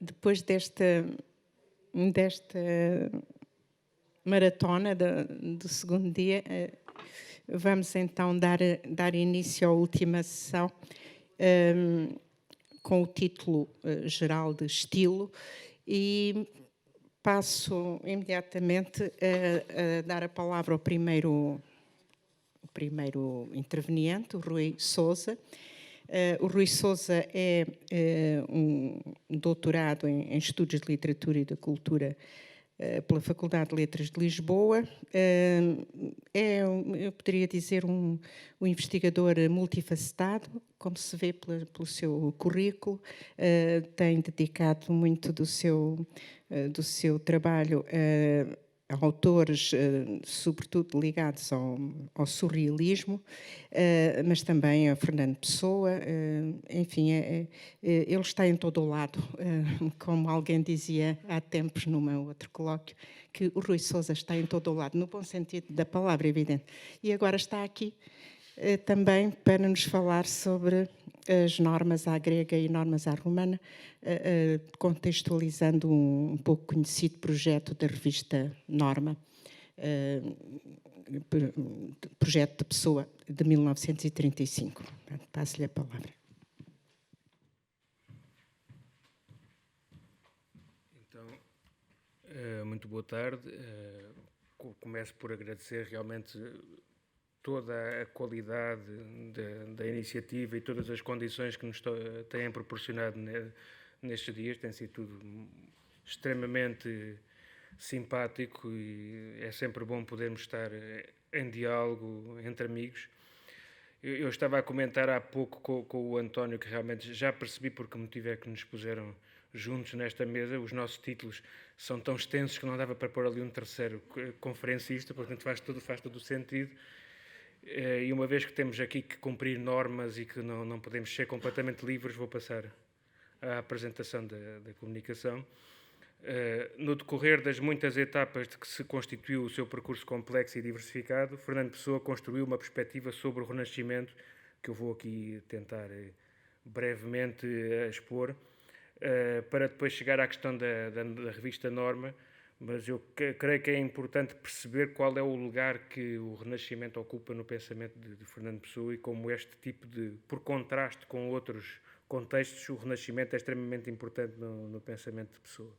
Depois desta maratona do segundo dia, vamos então dar início à última sessão, com o título geral de Estilo, e passo imediatamente a dar a palavra ao primeiro interveniente, o Rui Sousa. O Rui Sousa é um doutorado em Estudos de Literatura e da Cultura pela Faculdade de Letras de Lisboa. Eu poderia dizer, um investigador multifacetado, como se vê pelo seu currículo. Tem dedicado muito do seu trabalho a autores, sobretudo ligados ao surrealismo, mas também a Fernando Pessoa. Enfim, ele está em todo o lado. Como alguém dizia há tempos num outro colóquio, que o Rui Sousa está em todo o lado, no bom sentido da palavra, evidente. E agora está aqui também para nos falar sobre as normas à grega e normas à romana, contextualizando um pouco conhecido projeto da revista Norma, projeto de Pessoa, de 1935. Passo-lhe a palavra. Então, muito boa tarde. Começo por agradecer realmente toda a qualidade da iniciativa e todas as condições que nos têm proporcionado nestes dias. Tem sido tudo extremamente simpático e é sempre bom podermos estar em diálogo entre amigos. Eu estava a comentar há pouco com o António que realmente já percebi por que motivo é que nos puseram juntos nesta mesa. Os nossos títulos são tão extensos que não dava para pôr ali um terceiro conferencista, portanto faz todo o sentido. E uma vez que temos aqui que cumprir normas e que não podemos ser completamente livres, vou passar à apresentação da comunicação. No decorrer das muitas etapas de que se constituiu o seu percurso complexo e diversificado, Fernando Pessoa construiu uma perspectiva sobre o Renascimento, que eu vou aqui tentar brevemente expor, para depois chegar à questão da revista Norma. Mas eu creio que é importante perceber qual é o lugar que o Renascimento ocupa no pensamento de Fernando Pessoa e como este tipo por contraste com outros contextos, o Renascimento é extremamente importante no pensamento de Pessoa.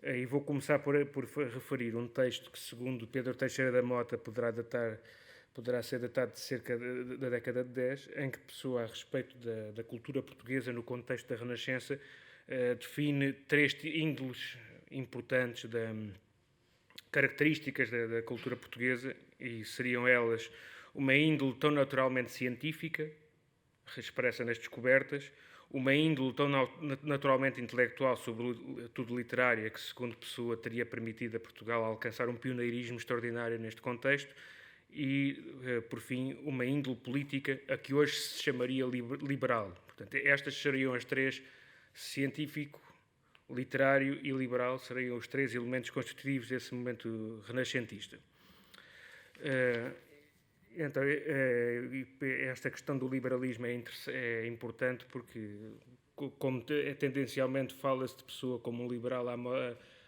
E vou começar por referir um texto que, segundo Pedro Teixeira da Mota, poderá ser datado de cerca da década de 10, em que Pessoa, a respeito da cultura portuguesa no contexto da Renascença, define 3 índoles importantes, características da cultura portuguesa, e seriam elas uma índole tão naturalmente científica, expressa nas descobertas, uma índole tão naturalmente intelectual, sobretudo literária, que, segundo Pessoa, teria permitido a Portugal alcançar um pioneirismo extraordinário neste contexto, e, por fim, uma índole política, a que hoje se chamaria liberal. Portanto, estas seriam as 3: científico, literário e liberal, seriam os 3 elementos constitutivos desse momento renascentista. Então, esta questão do liberalismo é importante porque, como tendencialmente fala-se de Pessoa como um liberal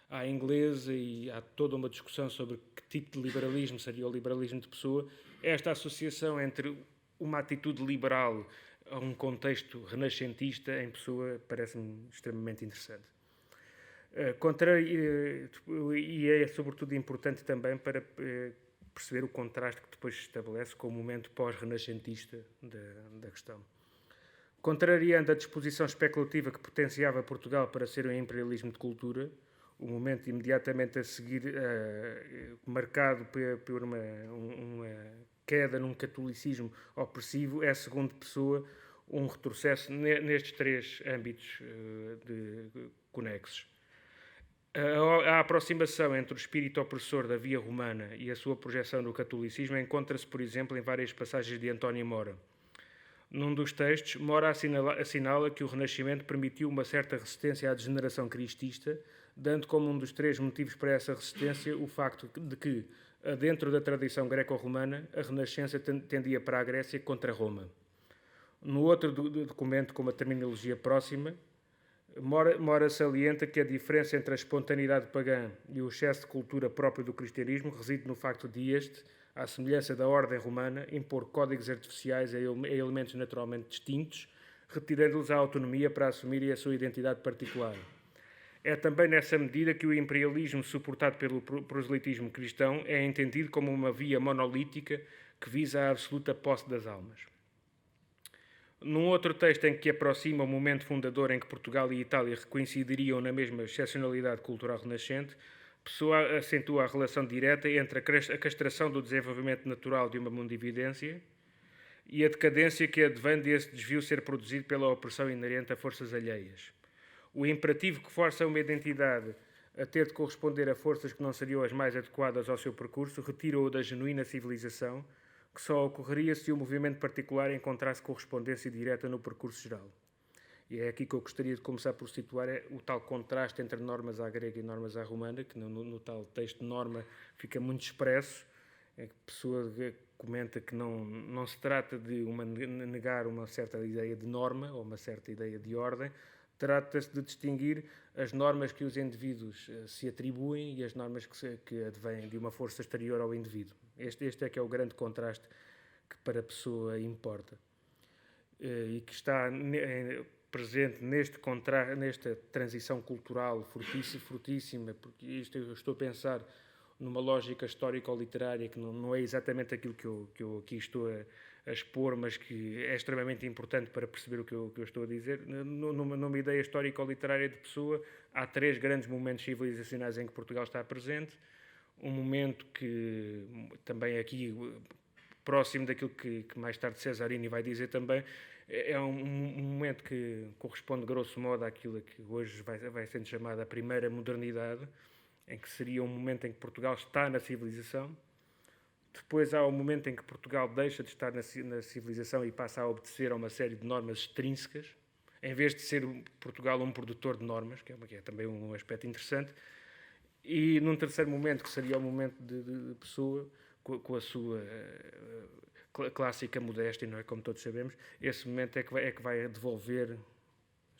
à inglesa, e há toda uma discussão sobre que tipo de liberalismo seria o liberalismo de Pessoa, esta associação entre uma atitude liberal a um contexto renascentista em Pessoa parece-me extremamente interessante. E é sobretudo importante também para perceber o contraste que depois se estabelece com o momento pós-renascentista da questão. Contrariando a disposição especulativa que potenciava Portugal para ser um imperialismo de cultura, o momento imediatamente a seguir, marcado por uma queda num catolicismo opressivo, é, segundo Pessoa, um retrocesso nestes 3 âmbitos conexos. A aproximação entre o espírito opressor da via romana e a sua projeção no catolicismo encontra-se, por exemplo, em várias passagens de António Mora. Num dos textos, Mora assinala que o Renascimento permitiu uma certa resistência à degeneração cristista, dando como um dos 3 motivos para essa resistência o facto de que, dentro da tradição greco-romana, a Renascença tendia para a Grécia contra Roma. No outro documento, com uma terminologia próxima, Mora salienta que a diferença entre a espontaneidade pagã e o excesso de cultura próprio do cristianismo reside no facto de este, à semelhança da ordem romana, impor códigos artificiais a elementos naturalmente distintos, retirando-lhes a autonomia para assumirem a sua identidade particular. É também nessa medida que o imperialismo suportado pelo proselitismo cristão é entendido como uma via monolítica que visa a absoluta posse das almas. Num outro texto em que aproxima o momento fundador em que Portugal e Itália coincidiriam na mesma excepcionalidade cultural renascente, Pessoa acentua a relação direta entre a castração do desenvolvimento natural de uma mundividência e a decadência que advém desse desvio ser produzido pela opressão inerente a forças alheias. O imperativo que força uma identidade a ter de corresponder a forças que não seriam as mais adequadas ao seu percurso retira-o da genuína civilização, que só ocorreria se o movimento particular encontrasse correspondência direta no percurso geral. E é aqui que eu gostaria de começar por situar o tal contraste entre normas à grega e normas à romana, que no tal texto de norma fica muito expresso, é que a pessoa comenta que não se trata de negar uma certa ideia de norma ou uma certa ideia de ordem, trata-se de distinguir as normas que os indivíduos se atribuem e as normas que advêm de uma força exterior ao indivíduo. Este é que é o grande contraste que para a pessoa importa. E que está presente nesta transição cultural fortíssima, porque isto eu estou a pensar numa lógica histórico-literária que não é exatamente aquilo que eu aqui estou a expor, mas que é extremamente importante para perceber o que eu estou a dizer. Numa ideia histórico-literária de Pessoa, há 3 grandes momentos civilizacionais em que Portugal está presente. Um momento que também aqui, próximo daquilo que mais tarde Cesarini vai dizer também, é um momento que corresponde, grosso modo, àquilo que hoje vai sendo chamada a primeira modernidade, em que seria um momento em que Portugal está na civilização. Depois há o momento em que Portugal deixa de estar na civilização e passa a obedecer a uma série de normas extrínsecas, em vez de ser Portugal um produtor de normas, que é também um aspecto interessante. E num terceiro momento, que seria o momento de Pessoa, com a sua clássica modéstia, não é? Como todos sabemos, esse momento é que vai devolver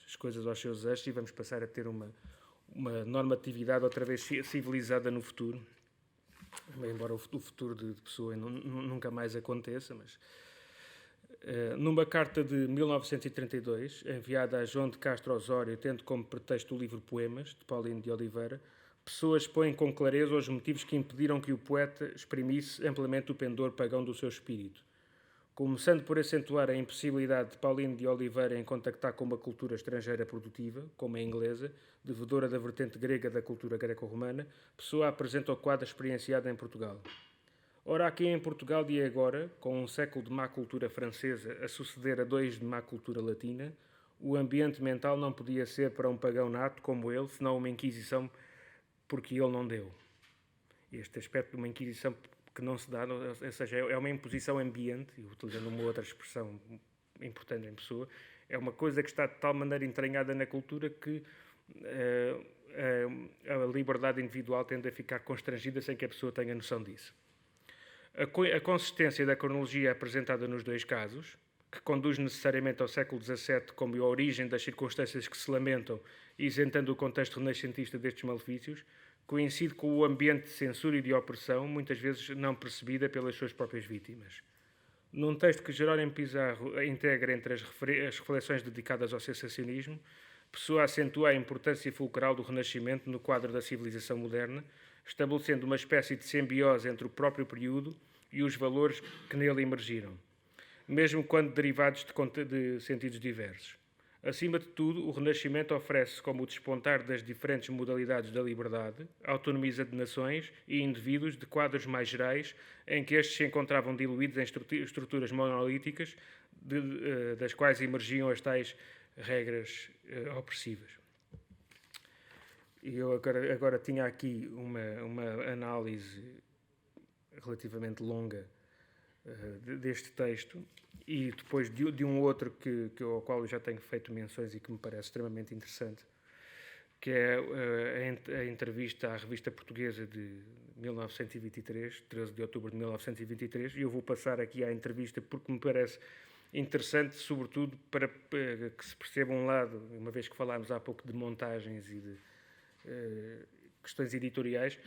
as coisas aos seus eixos e vamos passar a ter uma normatividade outra vez civilizada no futuro, embora o futuro de Pessoa nunca mais aconteça, mas numa carta de 1932, enviada a João de Castro Osório, tendo como pretexto o livro Poemas, de Paulino de Oliveira, Pessoa expõe com clareza os motivos que impediram que o poeta exprimisse amplamente o pendor pagão do seu espírito. Começando por acentuar a impossibilidade de Paulino de Oliveira em contactar com uma cultura estrangeira produtiva, como a inglesa, devedora da vertente grega da cultura greco-romana, Pessoa apresenta o quadro experienciado em Portugal. Ora, aqui em Portugal de agora, com um século de má cultura francesa a suceder a 2 de má cultura latina, o ambiente mental não podia ser para um pagão nato como ele, senão uma inquisição porque ele não deu. Este aspecto de uma inquisição que não se dá, ou seja, é uma imposição ambiente, e utilizando uma outra expressão importante em Pessoa, é uma coisa que está de tal maneira entranhada na cultura que a liberdade individual tende a ficar constrangida sem que a pessoa tenha noção disso. A consistência da cronologia apresentada nos 2 casos, que conduz necessariamente ao século XVII como a origem das circunstâncias que se lamentam, isentando o contexto renascentista destes malefícios, coincide com o ambiente de censura e de opressão, muitas vezes não percebida pelas suas próprias vítimas. Num texto que Jerónimo Pizarro integra entre as reflexões dedicadas ao sensacionismo, Pessoa acentua a importância fulcral do Renascimento no quadro da civilização moderna, estabelecendo uma espécie de simbiose entre o próprio período e os valores que nele emergiram, mesmo quando derivados de sentidos diversos. Acima de tudo, o Renascimento oferece como o despontar das diferentes modalidades da liberdade, autonomiza de nações e indivíduos de quadros mais gerais em que estes se encontravam diluídos em estruturas monolíticas, das quais emergiam as tais regras opressivas. E eu agora tinha aqui uma análise relativamente longa deste texto, e depois de um outro ao qual eu já tenho feito menções e que me parece extremamente interessante, que é a entrevista à Revista Portuguesa de 1923, 13 de outubro de 1923, e eu vou passar aqui à entrevista porque me parece interessante, sobretudo para que se perceba um lado, uma vez que falámos há pouco de montagens e de questões editoriais,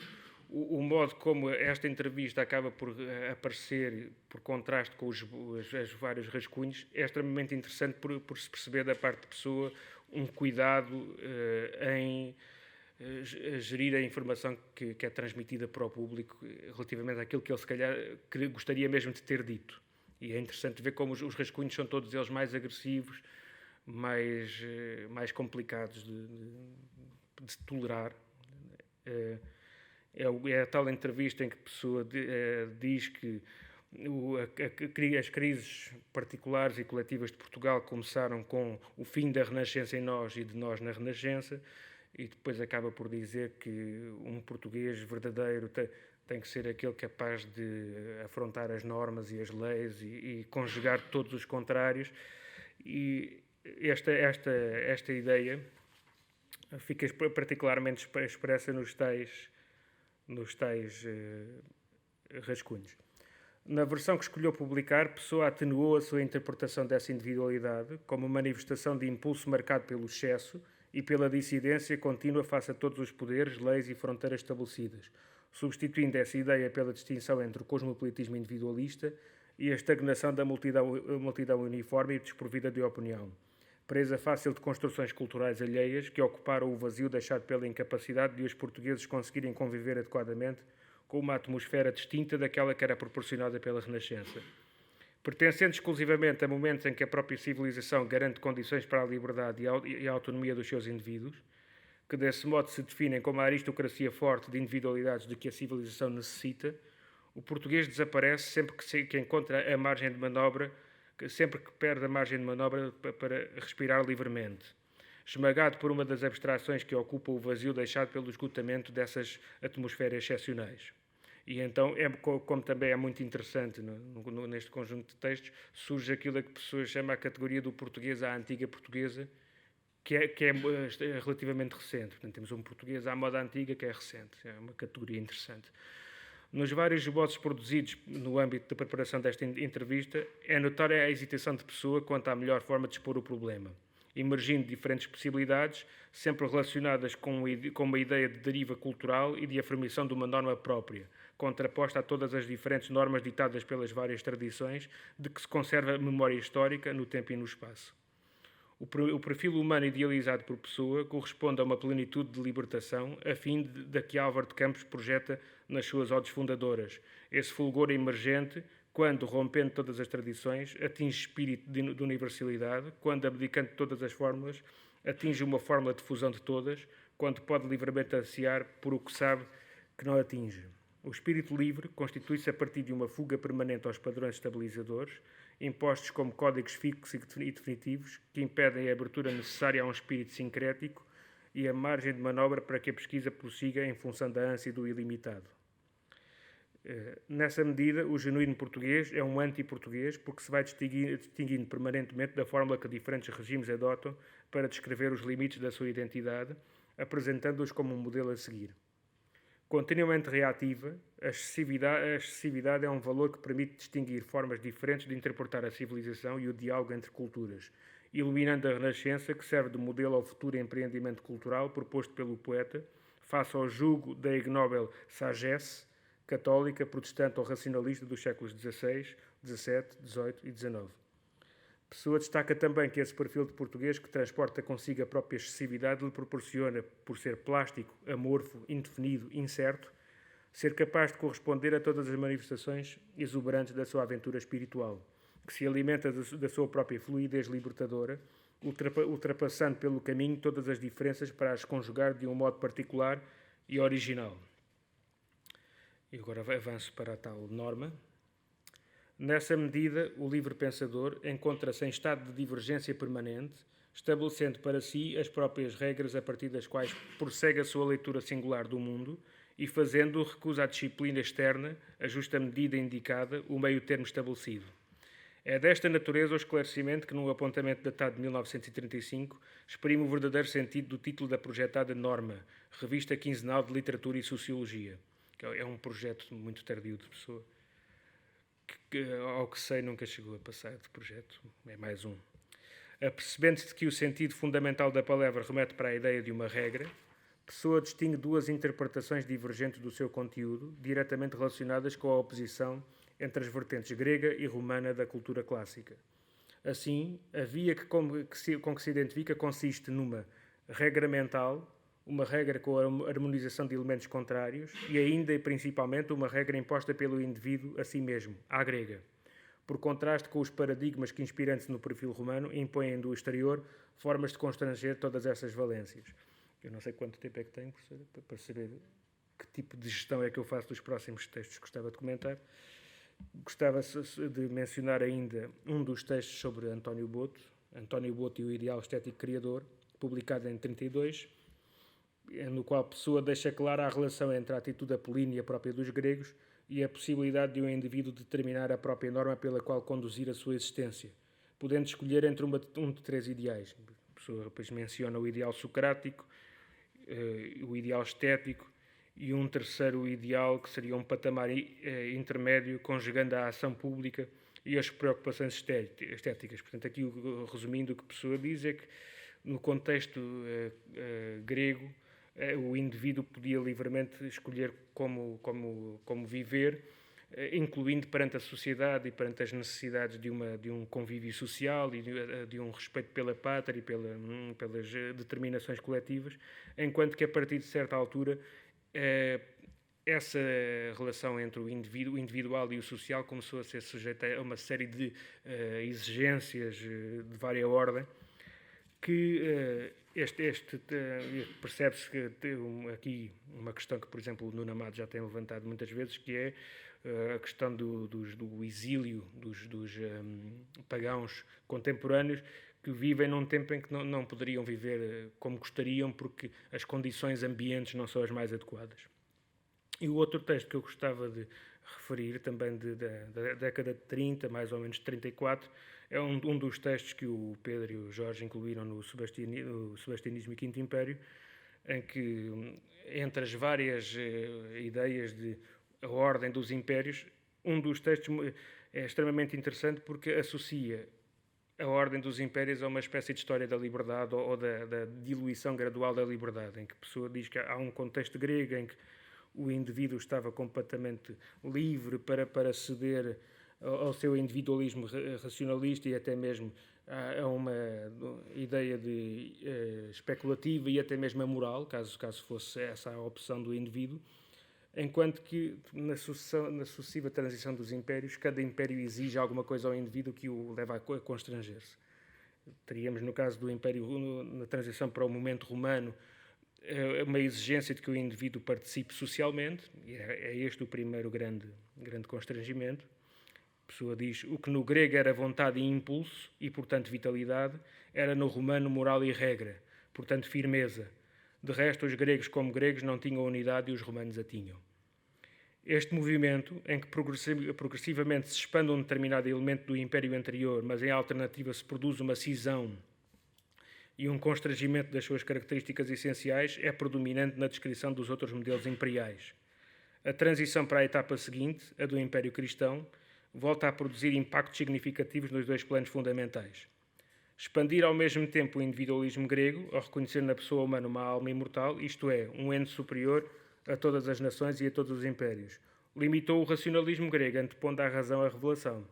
o modo como esta entrevista acaba por aparecer, por contraste com os vários rascunhos, é extremamente interessante por se perceber da parte da pessoa um cuidado em gerir a informação que é transmitida para o público relativamente àquilo que ele, se calhar, gostaria mesmo de ter dito. E é interessante ver como os rascunhos são todos eles mais agressivos, mais complicados de tolerar. É a tal entrevista em que a pessoa diz que as crises particulares e coletivas de Portugal começaram com o fim da Renascença em nós e de nós na Renascença, e depois acaba por dizer que um português verdadeiro tem que ser aquele capaz de afrontar as normas e as leis e conjugar todos os contrários. E esta ideia fica particularmente expressa nos tais rascunhos. Na versão que escolheu publicar, Pessoa atenuou a sua interpretação dessa individualidade como manifestação de impulso marcado pelo excesso e pela dissidência contínua face a todos os poderes, leis e fronteiras estabelecidas, substituindo essa ideia pela distinção entre o cosmopolitismo individualista e a estagnação da multidão uniforme e desprovida de opinião, presa fácil de construções culturais alheias que ocuparam o vazio deixado pela incapacidade de os portugueses conseguirem conviver adequadamente com uma atmosfera distinta daquela que era proporcionada pela Renascença. Pertencendo exclusivamente a momentos em que a própria civilização garante condições para a liberdade e a autonomia dos seus indivíduos, que desse modo se definem como a aristocracia forte de individualidades de que a civilização necessita, o português desaparece sempre que encontra a margem de manobra, sempre que perde a margem de manobra para respirar livremente, esmagado por uma das abstrações que ocupa o vazio deixado pelo esgotamento dessas atmosferas excepcionais. E então, como também é muito interessante neste conjunto de textos, surge aquilo a que pessoas chamam a categoria do português à antiga portuguesa, que é relativamente recente. Portanto, temos um português à moda antiga que é recente. É uma categoria interessante. Nos vários esboços produzidos no âmbito da preparação desta entrevista, é notória a hesitação de Pessoa quanto à melhor forma de expor o problema, emergindo diferentes possibilidades, sempre relacionadas com uma ideia de deriva cultural e de afirmação de uma norma própria, contraposta a todas as diferentes normas ditadas pelas várias tradições de que se conserva a memória histórica no tempo e no espaço. O perfil humano idealizado por Pessoa corresponde a uma plenitude de libertação, a fim da que Álvaro de Campos projeta nas suas odes fundadoras. Esse fulgor emergente, quando, rompendo todas as tradições, atinge espírito de universalidade, quando, abdicando de todas as fórmulas, atinge uma fórmula de fusão de todas, quando pode livremente ansiar por o que sabe que não atinge. O espírito livre constitui-se a partir de uma fuga permanente aos padrões estabilizadores, impostos como códigos fixos e definitivos, que impedem a abertura necessária a um espírito sincrético e a margem de manobra para que a pesquisa prossiga em função da ânsia do ilimitado. Nessa medida, o genuíno português é um anti-português porque se vai distinguindo permanentemente da fórmula que diferentes regimes adotam para descrever os limites da sua identidade, apresentando-os como um modelo a seguir. Continuamente reativa, a excessividade é um valor que permite distinguir formas diferentes de interpretar a civilização e o diálogo entre culturas, iluminando a Renascença, que serve de modelo ao futuro empreendimento cultural proposto pelo poeta, face ao jugo da ignóbil sagesse católica, protestante ou racionalista dos séculos XVI, XVII, XVIII e XIX. Pessoa destaca também que esse perfil de português que transporta consigo a própria excessividade lhe proporciona, por ser plástico, amorfo, indefinido, incerto, ser capaz de corresponder a todas as manifestações exuberantes da sua aventura espiritual, que se alimenta da sua própria fluidez libertadora, ultrapassando pelo caminho todas as diferenças para as conjugar de um modo particular e original. E agora avanço para a tal norma. Nessa medida, o livre pensador encontra-se em estado de divergência permanente, estabelecendo para si as próprias regras a partir das quais prossegue a sua leitura singular do mundo e, fazendo-o, recusa a disciplina externa, a justa medida indicada, o meio termo estabelecido. É desta natureza o esclarecimento que, num apontamento datado de 1935, exprime o verdadeiro sentido do título da projetada Norma, Revista Quinzenal de Literatura e Sociologia, que é um projeto muito tardio de Pessoa, que, ao que sei, nunca chegou a passar de projeto. É mais um. Apercebendo-se que o sentido fundamental da palavra remete para a ideia de uma regra, Pessoa distingue duas interpretações divergentes do seu conteúdo, diretamente relacionadas com a oposição entre as vertentes grega e romana da cultura clássica. Assim, a via com que se identifica consiste numa regra mental, uma regra com a harmonização de elementos contrários e ainda e principalmente uma regra imposta pelo indivíduo a si mesmo, à grega. Por contraste com os paradigmas que, inspirando-se no perfil romano, impõem do exterior formas de constranger todas essas valências. Eu não sei quanto tempo é que tenho, professora, para saber que tipo de gestão é que eu faço dos próximos textos que gostava de comentar. Gostava de mencionar ainda um dos textos sobre António Boto e o Ideal Estético Criador, publicado em 1932, no qual Pessoa deixa clara a relação entre a atitude apolínea própria dos gregos e a possibilidade de um indivíduo determinar a própria norma pela qual conduzir a sua existência, podendo escolher entre um de três ideais. Pessoa depois menciona o ideal socrático, o ideal estético e um terceiro ideal que seria um patamar intermédio, conjugando a ação pública e as preocupações estéticas. Portanto, aqui, resumindo, o que Pessoa diz é que, no contexto grego, o indivíduo podia livremente escolher como viver, incluindo perante a sociedade e perante as necessidades de um convívio social e de um respeito pela pátria e pelas determinações coletivas, enquanto que a partir de certa altura essa relação entre o individual e o social começou a ser sujeita a uma série de exigências de vária ordem, que percebe-se que tem aqui uma questão que, por exemplo, o Nuno Amado já tem levantado muitas vezes, que é a questão do exílio dos pagãos contemporâneos que vivem num tempo em que não poderiam viver como gostariam porque as condições ambientes não são as mais adequadas. E o outro texto que eu gostava de referir, também da década de 30, mais ou menos de 34, é um dos textos que o Pedro e o Jorge incluíram no Sebastianismo e Quinto Império, em que, entre as várias ideias de a ordem dos impérios, um dos textos é extremamente interessante porque associa a ordem dos impérios a uma espécie de história da liberdade ou da diluição gradual da liberdade, em que a pessoa diz que há um contexto grego em que o indivíduo estava completamente livre para ceder ao seu individualismo racionalista e até mesmo a uma ideia especulativa e até mesmo a moral, caso fosse essa a opção do indivíduo, enquanto que na sucessiva transição dos impérios, cada império exige alguma coisa ao indivíduo que o leva a constranger-se. Teríamos, no caso do império, na transição para o momento romano, uma exigência de que o indivíduo participe socialmente, e é este o primeiro grande constrangimento. A pessoa diz, o que no grego era vontade e impulso, e portanto vitalidade, era no romano moral e regra, portanto firmeza. De resto, os gregos como gregos não tinham unidade e os romanos a tinham. Este movimento, em que progressivamente se expande um determinado elemento do império anterior, mas em alternativa se produz uma cisão e um constrangimento das suas características essenciais, é predominante na descrição dos outros modelos imperiais. A transição para a etapa seguinte, a do Império Cristão, volta a produzir impactos significativos nos dois planos fundamentais. Expandir ao mesmo tempo o individualismo grego, ao reconhecer na pessoa humana uma alma imortal, isto é, um ente superior a todas as nações e a todos os impérios. Limitou o racionalismo grego, antepondo à razão a revelação.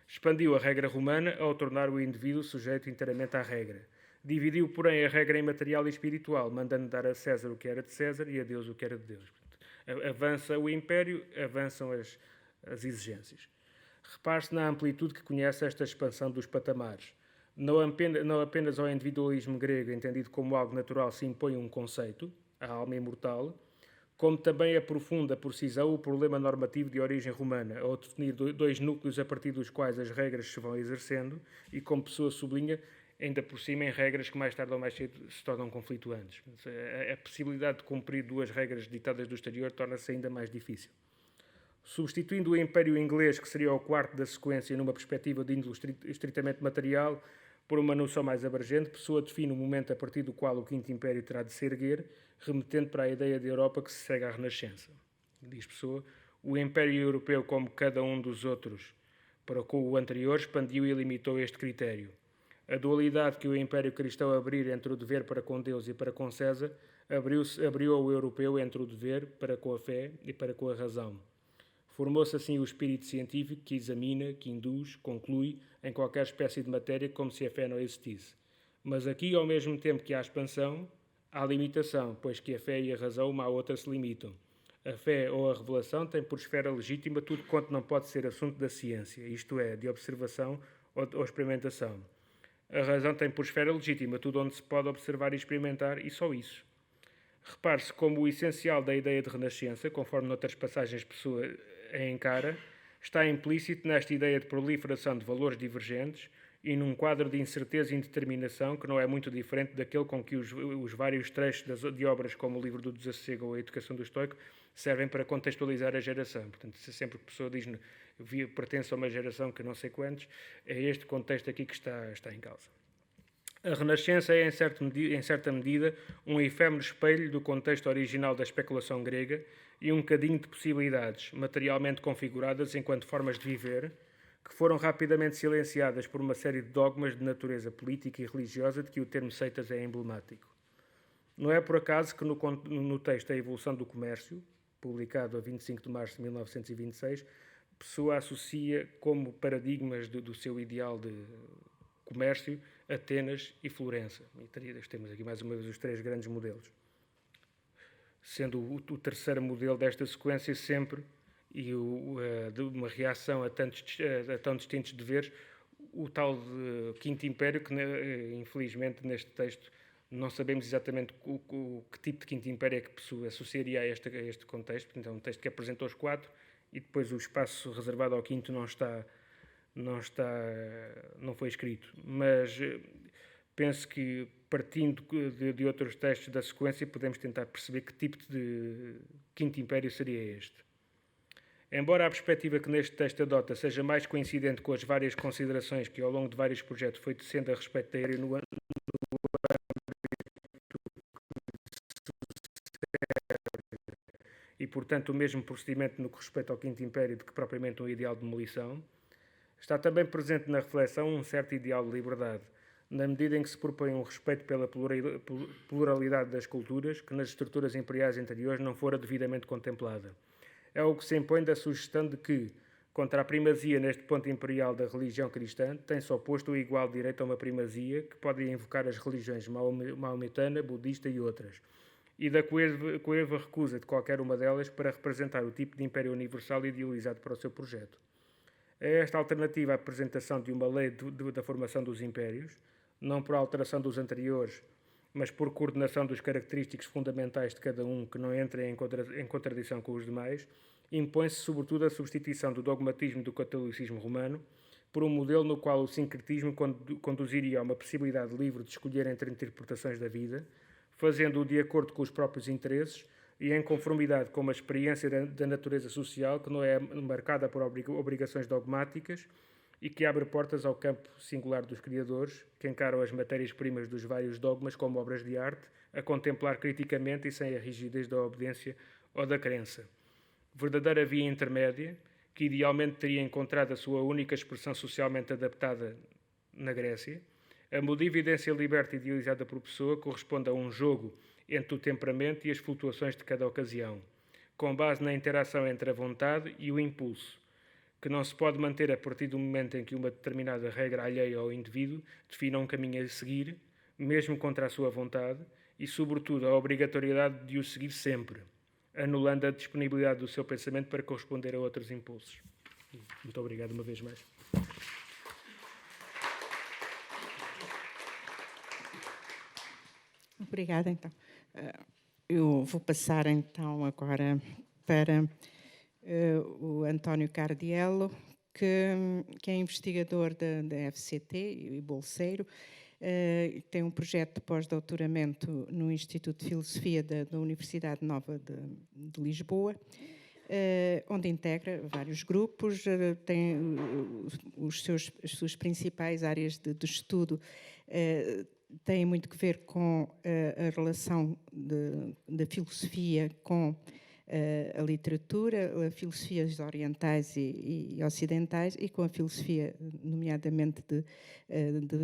Expandiu a regra romana ao tornar o indivíduo sujeito inteiramente à regra. Dividiu, porém, a regra em material e espiritual, mandando dar a César o que era de César e a Deus o que era de Deus. Portanto, avança o império, avançam as exigências. Repare-se na amplitude que conhece esta expansão dos patamares. Não apenas ao individualismo grego, entendido como algo natural, se impõe um conceito, a alma imortal, como também aprofunda por cisão o problema normativo de origem romana, ao definir dois núcleos a partir dos quais as regras se vão exercendo e, como Pessoa sublinha, ainda por cima em regras que mais tarde ou mais cedo se tornam conflituantes. A possibilidade de cumprir duas regras ditadas do exterior torna-se ainda mais difícil. Substituindo o Império Inglês, que seria o quarto da sequência numa perspectiva de índole estritamente material, por uma noção mais abrangente, Pessoa define o momento a partir do qual o Quinto Império terá de se erguer, remetendo para a ideia de Europa que se segue à Renascença. Diz Pessoa, o Império Europeu, como cada um dos outros, Para com o anterior, expandiu e limitou este critério. A dualidade que o Império Cristão abriu entre o dever para com Deus e para com César abriu ao europeu entre o dever para com a fé e para com a razão. Formou-se assim o espírito científico que examina, que induz, conclui em qualquer espécie de matéria como se a fé não existisse. Mas aqui, ao mesmo tempo que há expansão, há limitação, pois que a fé e a razão uma à outra se limitam. A fé ou a revelação tem por esfera legítima tudo quanto não pode ser assunto da ciência, isto é, de observação ou experimentação. A razão tem por esfera legítima tudo onde se pode observar e experimentar, e só isso. Repare-se como o essencial da ideia de renascença, conforme noutras passagens Pessoa a encara, está implícito nesta ideia de proliferação de valores divergentes e num quadro de incerteza e indeterminação que não é muito diferente daquele com que os vários trechos de obras como o Livro do Desassossego ou a Educação do Estoico servem para contextualizar a geração. Portanto, sempre que a pessoa diz pertence a uma geração que não sei quantos, é este contexto aqui que está em causa. A Renascença é, em certa medida, um efêmero espelho do contexto original da especulação grega e um cadinho de possibilidades, materialmente configuradas enquanto formas de viver, que foram rapidamente silenciadas por uma série de dogmas de natureza política e religiosa de que o termo seitas é emblemático. Não é por acaso que no texto A Evolução do Comércio, publicado a 25 de março de 1926, Pessoa associa como paradigmas do seu ideal de comércio Atenas e Florença. E temos aqui mais uma vez os três grandes modelos. Sendo o terceiro modelo desta sequência sempre, e de uma reação a tão distintos deveres, o tal Quinto Império, que infelizmente neste texto não sabemos exatamente que tipo de Quinto Império é que Pessoa associaria a este contexto. Portanto, é um texto que apresentou os quatro e depois o espaço reservado ao quinto não foi escrito, mas penso que, partindo de outros textos da sequência, podemos tentar perceber que tipo de Quinto Império seria este. Embora a perspectiva que neste texto adota seja mais coincidente com as várias considerações que ao longo de vários projetos foi tecendo a respeito da era no âmbito e, portanto, o mesmo procedimento no que respeita ao Quinto Império do que propriamente um ideal de demolição, está também presente na reflexão um certo ideal de liberdade, na medida em que se propõe um respeito pela pluralidade das culturas que nas estruturas imperiais anteriores não fora devidamente contemplada. É o que se impõe da sugestão de que, contra a primazia neste ponto imperial da religião cristã, tem-se oposto o igual direito a uma primazia que pode invocar as religiões maometana, budista e outras, e da coeva recusa de qualquer uma delas para representar o tipo de império universal idealizado para o seu projeto. É esta alternativa a apresentação de uma lei da formação dos impérios, não por alteração dos anteriores, mas por coordenação dos característicos fundamentais de cada um que não entrem em contradição com os demais, impõe-se sobretudo a substituição do dogmatismo do catolicismo romano por um modelo no qual o sincretismo conduziria a uma possibilidade livre de escolher entre interpretações da vida, fazendo-o de acordo com os próprios interesses e em conformidade com uma experiência da natureza social que não é marcada por obrigações dogmáticas e que abre portas ao campo singular dos criadores, que encaram as matérias-primas dos vários dogmas como obras de arte, a contemplar criticamente e sem a rigidez da obediência ou da crença. Verdadeira via intermédia, que idealmente teria encontrado a sua única expressão socialmente adaptada na Grécia, a modividência liberta idealizada por Pessoa corresponde a um jogo entre o temperamento e as flutuações de cada ocasião, com base na interação entre a vontade e o impulso, que não se pode manter a partir do momento em que uma determinada regra alheia ao indivíduo defina um caminho a seguir, mesmo contra a sua vontade, e, sobretudo, a obrigatoriedade de o seguir sempre, anulando a disponibilidade do seu pensamento para corresponder a outros impulsos. Muito obrigado uma vez mais. Obrigada, então. Eu vou passar, então, agora para o António Cardiello, que é investigador da FCT e bolseiro, tem um projeto de pós-doutoramento no Instituto de Filosofia da Universidade Nova de Lisboa, onde integra vários grupos, tem as suas principais áreas de estudo têm muito que ver com a relação da filosofia com a literatura, a filosofias orientais e ocidentais, e com a filosofia, nomeadamente de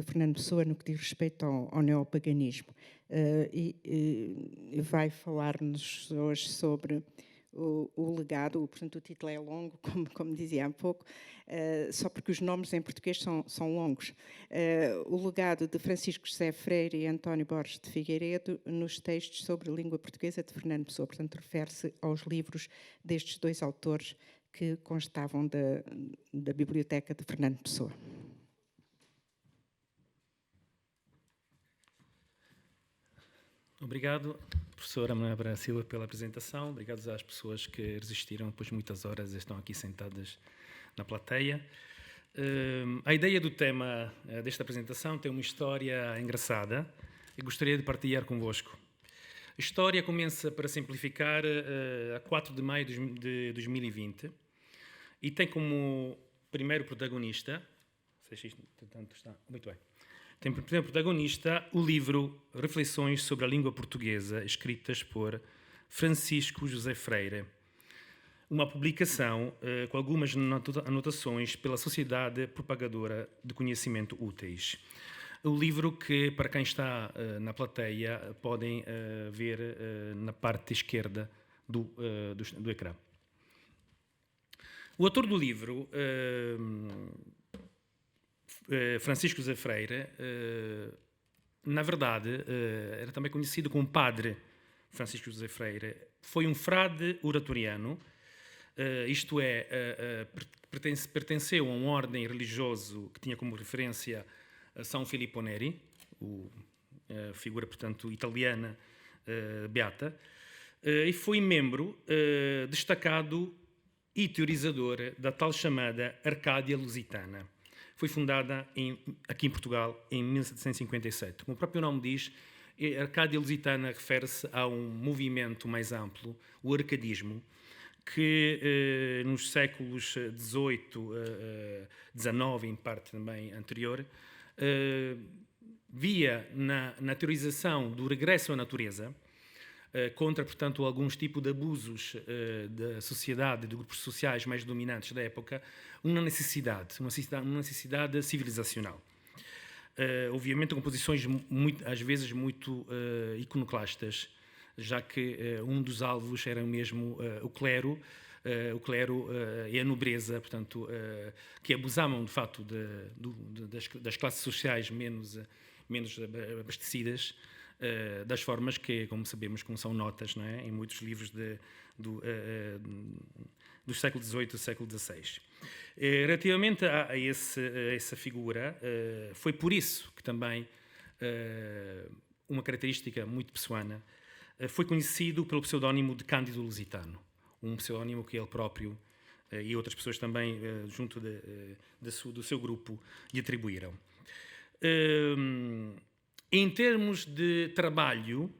Fernando Pessoa, no que diz respeito ao neopaganismo. E vai falar-nos hoje sobre o legado, portanto o título é longo, como dizia há pouco, só porque os nomes em português são longos. O legado de Francisco José Freire e António Borges de Figueiredo nos textos sobre a língua portuguesa de Fernando Pessoa, portanto refere-se aos livros destes dois autores que constavam da biblioteca de Fernando Pessoa. Obrigado, professora Manuela Braga Silva, pela apresentação. Obrigado às pessoas que resistiram depois de muitas horas e estão aqui sentadas na plateia. A ideia do tema desta apresentação tem uma história engraçada e gostaria de partilhar convosco. A história começa, para simplificar, a 4 de maio de 2020 e tem como primeiro protagonista, não sei se isto, portanto, está muito bem, tem como primeiro protagonista o livro Reflexões sobre a Língua Portuguesa, escritas por Francisco José Freire, uma publicação com algumas anotações pela Sociedade Propagadora de Conhecimento Úteis. O livro que, para quem está na plateia, podem ver na parte esquerda do ecrã. O autor do livro, Francisco José Freire, na verdade, era também conhecido como Padre Francisco José Freire. Foi um frade oratoriano, isto é, pertenceu a uma ordem religiosa que tinha como referência a São Filippo Neri, figura, portanto, italiana beata, e foi membro destacado e teorizador da tal chamada Arcádia Lusitana. Foi fundada aqui em Portugal em 1757. Como o próprio nome diz, a Arcádia Lusitana refere-se a um movimento mais amplo, o arcadismo, que nos séculos XVIII, XIX, em parte também anterior, via na teorização do regresso à natureza, contra, portanto, alguns tipos de abusos da sociedade, de grupos sociais mais dominantes da época, uma necessidade civilizacional. Obviamente com posições às vezes muito iconoclastas, já que um dos alvos era mesmo o clero e a nobreza, portanto, que abusavam de facto das classes sociais menos abastecidas, das formas que, como sabemos, como são notas, não é? Em muitos livros do século XVIII e século XVI. Relativamente a essa figura, foi por isso que também uma característica muito pessoana, foi conhecido pelo pseudónimo de Cândido Lusitano, um pseudónimo que ele próprio e outras pessoas também junto do seu grupo lhe atribuíram. Em termos de trabalho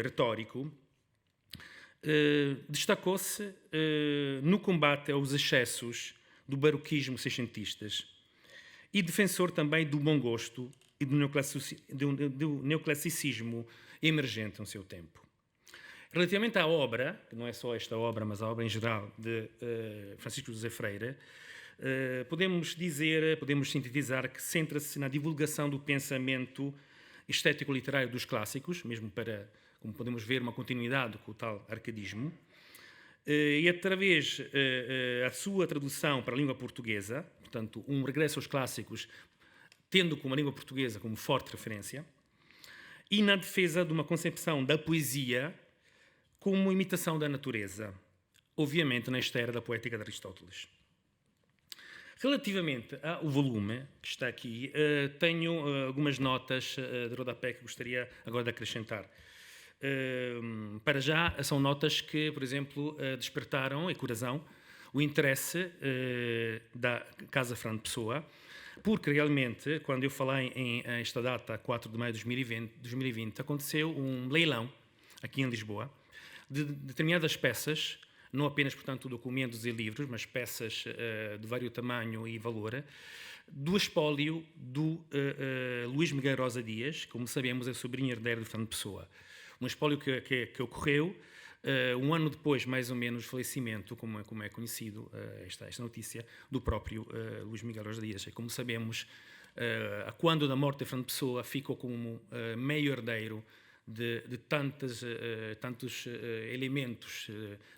retórico, destacou-se no combate aos excessos do barroquismo seiscentistas e defensor também do bom gosto e do neoclassicismo emergente no seu tempo. Relativamente à obra, que não é só esta obra, mas a obra em geral de Francisco José Freire, podemos sintetizar que centra-se na divulgação do pensamento estético-literário dos clássicos, mesmo para, como podemos ver, uma continuidade com o tal arcadismo, e através da sua tradução para a língua portuguesa, portanto, um regresso aos clássicos, tendo como a língua portuguesa como forte referência, e na defesa de uma concepção da poesia como imitação da natureza, obviamente na esteira da poética de Aristóteles. Relativamente ao volume que está aqui, tenho algumas notas de rodapé que gostaria agora de acrescentar. Para já, são notas que, por exemplo, despertaram, em coração, o interesse da Casa Fernando Pessoa, porque realmente, quando eu falei em esta data, 4 de maio de 2020, aconteceu um leilão aqui em Lisboa de determinadas peças, não apenas, portanto, documentos e livros, mas peças de vário tamanho e valor, do espólio do Luís Miguel Rosa Dias, como sabemos, é sobrinho herdeiro de Fernando Pessoa. Um espólio que ocorreu um ano depois, mais ou menos, do falecimento, como é conhecido esta notícia, do próprio Luís Miguel Rosa Dias. E como sabemos, quando da morte de Fernando Pessoa, ficou como meio herdeiro de tantos elementos,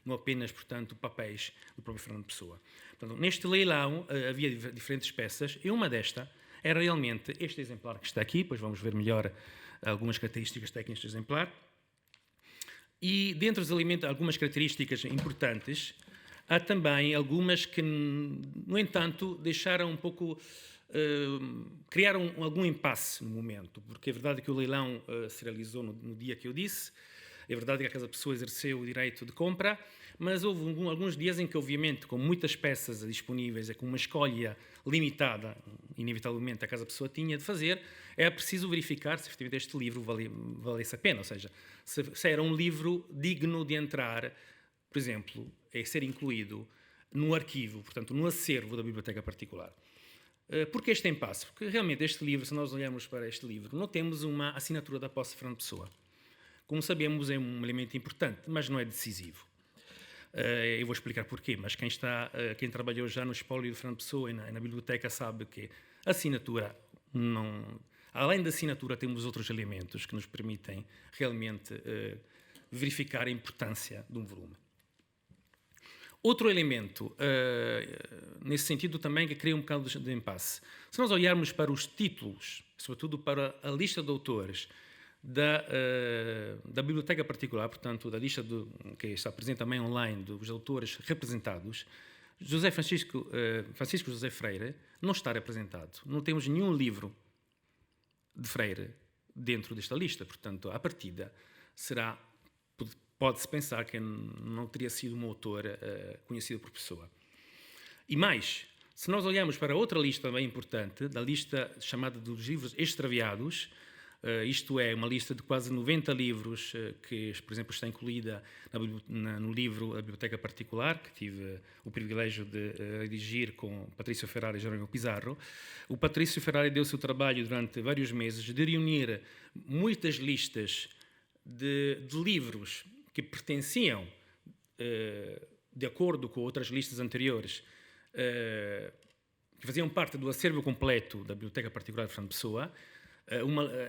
não apenas, portanto, papéis do próprio Fernando Pessoa. Portanto, neste leilão havia diferentes peças, e uma desta era realmente este exemplar que está aqui, depois vamos ver melhor algumas características técnicas do exemplar. E dentro dos elementos, algumas características importantes, há também algumas que, no entanto, deixaram um pouco, criaram algum impasse no momento, porque é verdade que o leilão se realizou no dia que eu disse, é verdade que a Casa Pessoa exerceu o direito de compra, mas houve alguns dias em que, obviamente, com muitas peças disponíveis e com uma escolha limitada, inevitavelmente, a Casa Pessoa tinha de fazer, é preciso verificar se efetivamente este livro valesse a pena, ou seja, se era um livro digno de entrar, por exemplo, e ser incluído no arquivo, portanto, no acervo da biblioteca particular. Porquê este impasse? Porque realmente este livro, se nós olharmos para este livro, não temos uma assinatura da posse de Fernando Pessoa. Como sabemos, é um elemento importante, mas não é decisivo. Eu vou explicar porquê, mas quem trabalhou já no espólio de Fernando Pessoa e na biblioteca sabe que a assinatura não... Além da assinatura, temos outros elementos que nos permitem realmente verificar a importância de um volume. Outro elemento, nesse sentido também, que cria um bocado de impasse. Se nós olharmos para os títulos, sobretudo para a lista de autores da biblioteca particular, portanto, da lista que está presente também online dos autores representados, Francisco José Freire não está representado. Não temos nenhum livro de Freire dentro desta lista, portanto, à partida, pode-se pensar que não teria sido um autor conhecido por Pessoa. E mais, se nós olharmos para outra lista também importante, da lista chamada dos livros extraviados, isto é, uma lista de quase 90 livros que, por exemplo, está incluída no livro A Biblioteca Particular, que tive o privilégio de redigir com Patrício Ferrari e Jerónimo Pizarro. O Patrício Ferrari deu-se o trabalho durante vários meses de reunir muitas listas de livros que pertenciam, de acordo com outras listas anteriores, que faziam parte do acervo completo da Biblioteca Particular de Fernando Pessoa.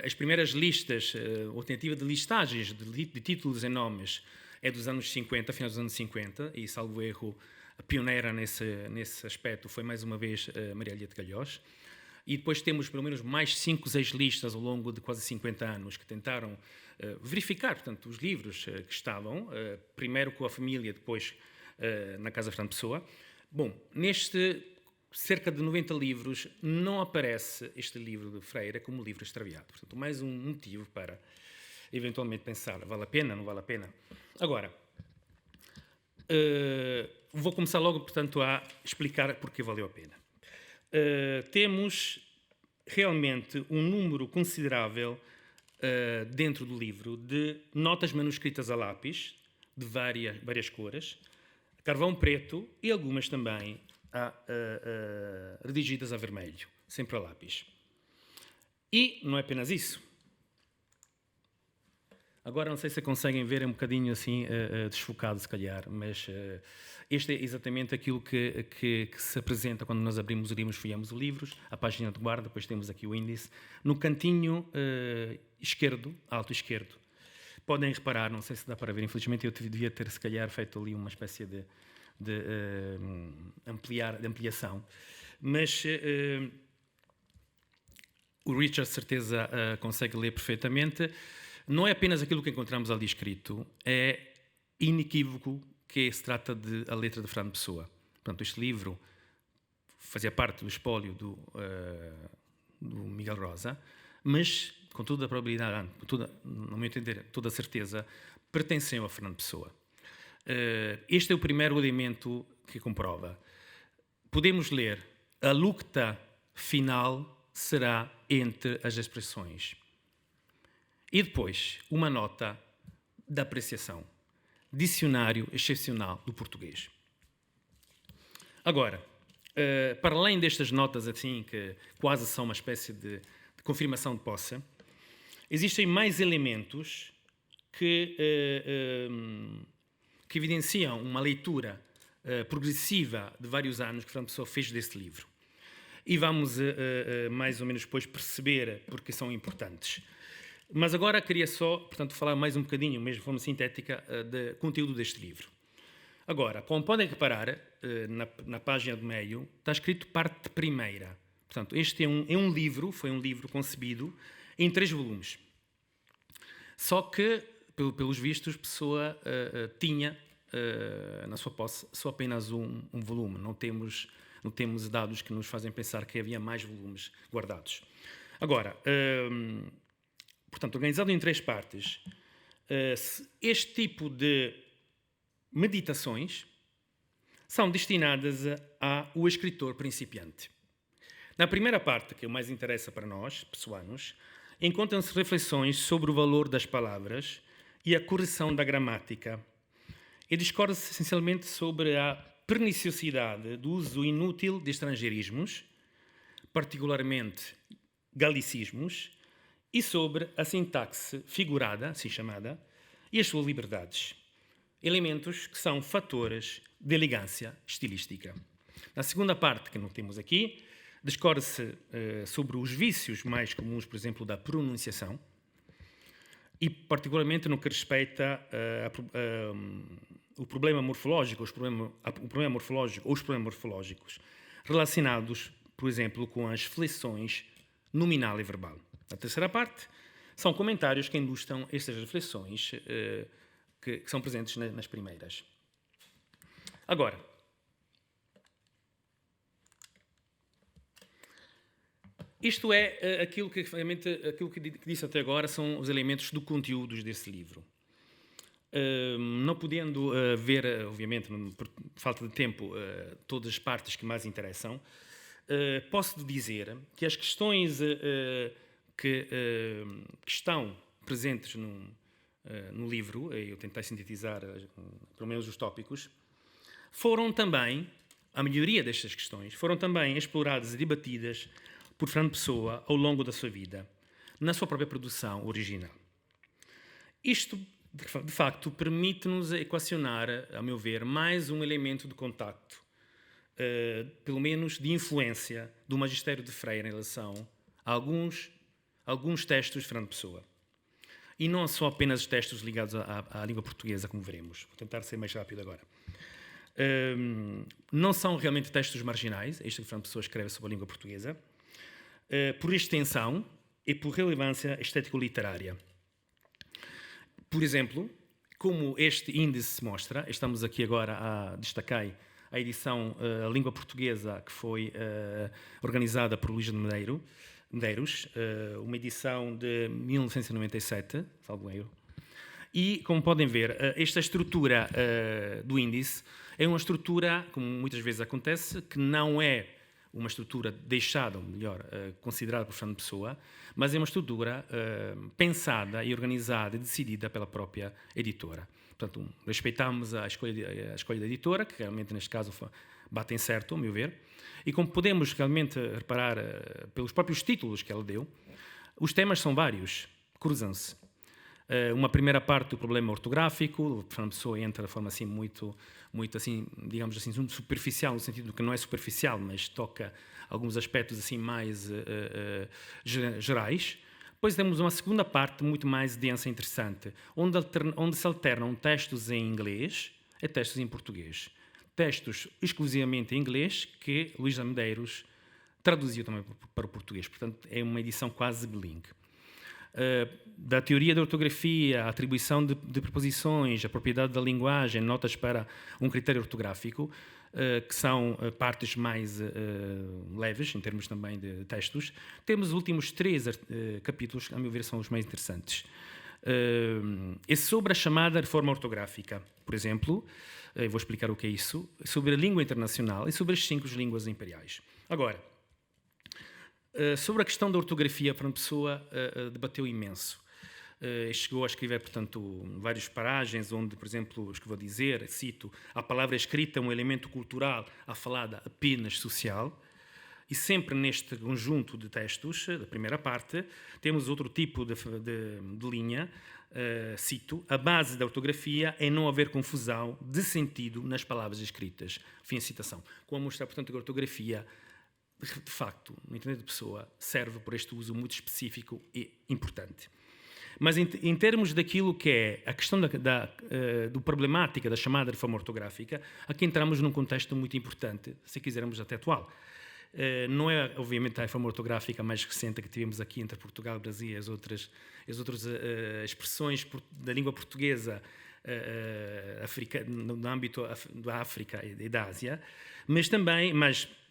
As primeiras listas, ou tentativa de listagens de títulos e nomes é dos anos 50, final dos anos 50, e, salvo erro, a pioneira nesse aspecto foi, mais uma vez, Maria Elia de Calhós. E depois temos, pelo menos, mais 5, 6 listas ao longo de quase 50 anos que tentaram verificar, portanto, os livros que estavam, primeiro com a família, depois na Casa Fernando Pessoa. Bom, neste cerca de 90 livros, não aparece este livro de Freire como livro extraviado. Portanto, mais um motivo para, eventualmente, pensar, vale a pena, não vale a pena? Agora, vou começar logo, portanto, a explicar porque valeu a pena. Temos, realmente, um número considerável dentro do livro de notas manuscritas a lápis, de várias cores, carvão preto e algumas também redigidas a vermelho, sempre a lápis. E não é apenas isso. Agora não sei se conseguem ver, é um bocadinho assim desfocado se calhar, mas este é exatamente aquilo que se apresenta quando nós abrimos folheamos os livros, a página de guarda, depois temos aqui o índice. No cantinho esquerdo, alto esquerdo, podem reparar, não sei se dá para ver, infelizmente eu devia ter se calhar feito ali uma espécie de ampliação, mas o Richard, de certeza, consegue ler perfeitamente. Não é apenas aquilo que encontramos ali escrito, é inequívoco que se trata de a letra de Fernando Pessoa. Portanto, este livro fazia parte do espólio do Miguel Rosa, mas, com toda a probabilidade, no meu entender, toda a certeza, pertenceu a Fernando Pessoa. Este é o primeiro elemento que comprova. Podemos ler: a lucta final será entre as expressões. E depois, uma nota da apreciação. Dicionário excepcional do português. Agora, para além destas notas assim, que quase são uma espécie de confirmação de posse, existem mais elementos que que evidenciam uma leitura progressiva de vários anos que Fernando Pessoa fez deste livro. E vamos, mais ou menos, depois perceber porque são importantes. Mas agora queria só, portanto, falar mais um bocadinho, mesmo de forma sintética, do conteúdo deste livro. Agora, como podem reparar, na página do meio, está escrito parte primeira. Portanto, este foi um livro concebido em 3 volumes. Só que, pelos vistos, Pessoa tinha na sua posse só apenas um volume. Não temos dados que nos fazem pensar que havia mais volumes guardados. Agora, portanto, organizado em 3 partes, este tipo de meditações são destinadas ao escritor principiante. Na primeira parte, que é o mais interessa para nós, pessoanos, encontram-se reflexões sobre o valor das palavras e a correção da gramática. E discorre-se essencialmente sobre a perniciosidade do uso inútil de estrangeirismos, particularmente galicismos, e sobre a sintaxe figurada, assim chamada, e as suas liberdades. Elementos que são fatores de elegância estilística. Na segunda parte, que não temos aqui, discorre-se sobre os vícios mais comuns, por exemplo, da pronunciação, e particularmente no que respeita o problema morfológico, os problemas morfológicos relacionados, por exemplo, com as flexões nominal e verbal. Na terceira parte, são comentários que ilustram estas reflexões que são presentes nas primeiras. Agora, isto é aquilo que disse até agora são os elementos do conteúdo desse livro. Não podendo ver, obviamente, por falta de tempo, todas as partes que mais interessam, posso dizer que as questões que estão presentes no livro, eu tentei sintetizar pelo menos os tópicos, foram também, a maioria destas questões, foram também exploradas e debatidas por Fernando Pessoa ao longo da sua vida, na sua própria produção original. Isto, de facto, permite-nos equacionar, a meu ver, mais um elemento de contacto, pelo menos de influência, do magistério de Freire em relação a alguns textos de Fernando Pessoa. E não só apenas textos ligados à língua portuguesa, como veremos. Vou tentar ser mais rápido agora. Não são realmente textos marginais, este que Fernando Pessoa escreve sobre a língua portuguesa, por extensão e por relevância estético-literária. Por exemplo, como este índice mostra, estamos aqui agora a destacar a edição A Língua Portuguesa, que foi organizada por Luís de Medeiros, uma edição de 1997, salvo erro. E, como podem ver, esta estrutura do índice é uma estrutura, como muitas vezes acontece, que não é uma estrutura deixada, ou melhor, considerada por Fernando Pessoa, mas é uma estrutura pensada e organizada e decidida pela própria editora. Portanto, respeitamos a escolha da editora, que realmente, neste caso, batem certo, a meu ver, e como podemos realmente reparar pelos próprios títulos que ela deu, os temas são vários, cruzam-se. Uma primeira parte do problema ortográfico, Fernando Pessoa entra de forma assim muito assim, digamos assim, superficial, no sentido que não é superficial, mas toca alguns aspectos assim mais gerais. Depois temos uma segunda parte muito mais densa e interessante, onde se alternam textos em inglês e textos em português. Textos exclusivamente em inglês que Luís de Medeiros traduziu também para o português. Portanto, é uma edição quase bilingue. Da teoria da ortografia, a atribuição de preposições, a propriedade da linguagem, notas para um critério ortográfico, que são partes mais leves, em termos também de textos. Temos os últimos 3 capítulos, que, a meu ver, são os mais interessantes. É sobre a chamada reforma ortográfica, por exemplo, eu vou explicar o que é isso, sobre a língua internacional e sobre as 5 línguas imperiais. Agora, sobre a questão da ortografia, Fernando Pessoa debateu imenso. Chegou a escrever, portanto, várias paragens onde, por exemplo, que vou dizer, cito, a palavra escrita é um elemento cultural, a falada apenas social. E sempre neste conjunto de textos, da primeira parte, temos outro tipo de linha, cito, a base da ortografia é não haver confusão de sentido nas palavras escritas. Fim de citação. Como mostrar, portanto, que a ortografia, de facto, no entendimento de pessoa, serve por este uso muito específico e importante. Mas em termos daquilo que é a questão do problemática da chamada reforma ortográfica, aqui entramos num contexto muito importante, se quisermos até atual. Não é, obviamente, a reforma ortográfica mais recente que tivemos aqui entre Portugal, Brasil e as outras expressões da língua portuguesa no âmbito da África e da Ásia, mas também,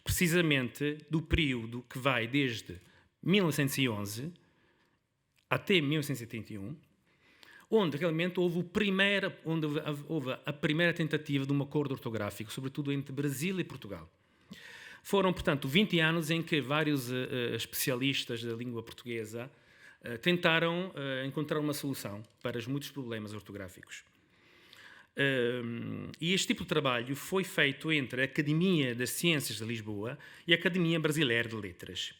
precisamente, do período que vai desde 1911 até 1971, onde realmente houve a primeira tentativa de um acordo ortográfico, sobretudo entre Brasil e Portugal. Foram, portanto, 20 anos em que vários especialistas da língua portuguesa tentaram encontrar uma solução para os muitos problemas ortográficos. E este tipo de trabalho foi feito entre a Academia das Ciências de Lisboa e a Academia Brasileira de Letras.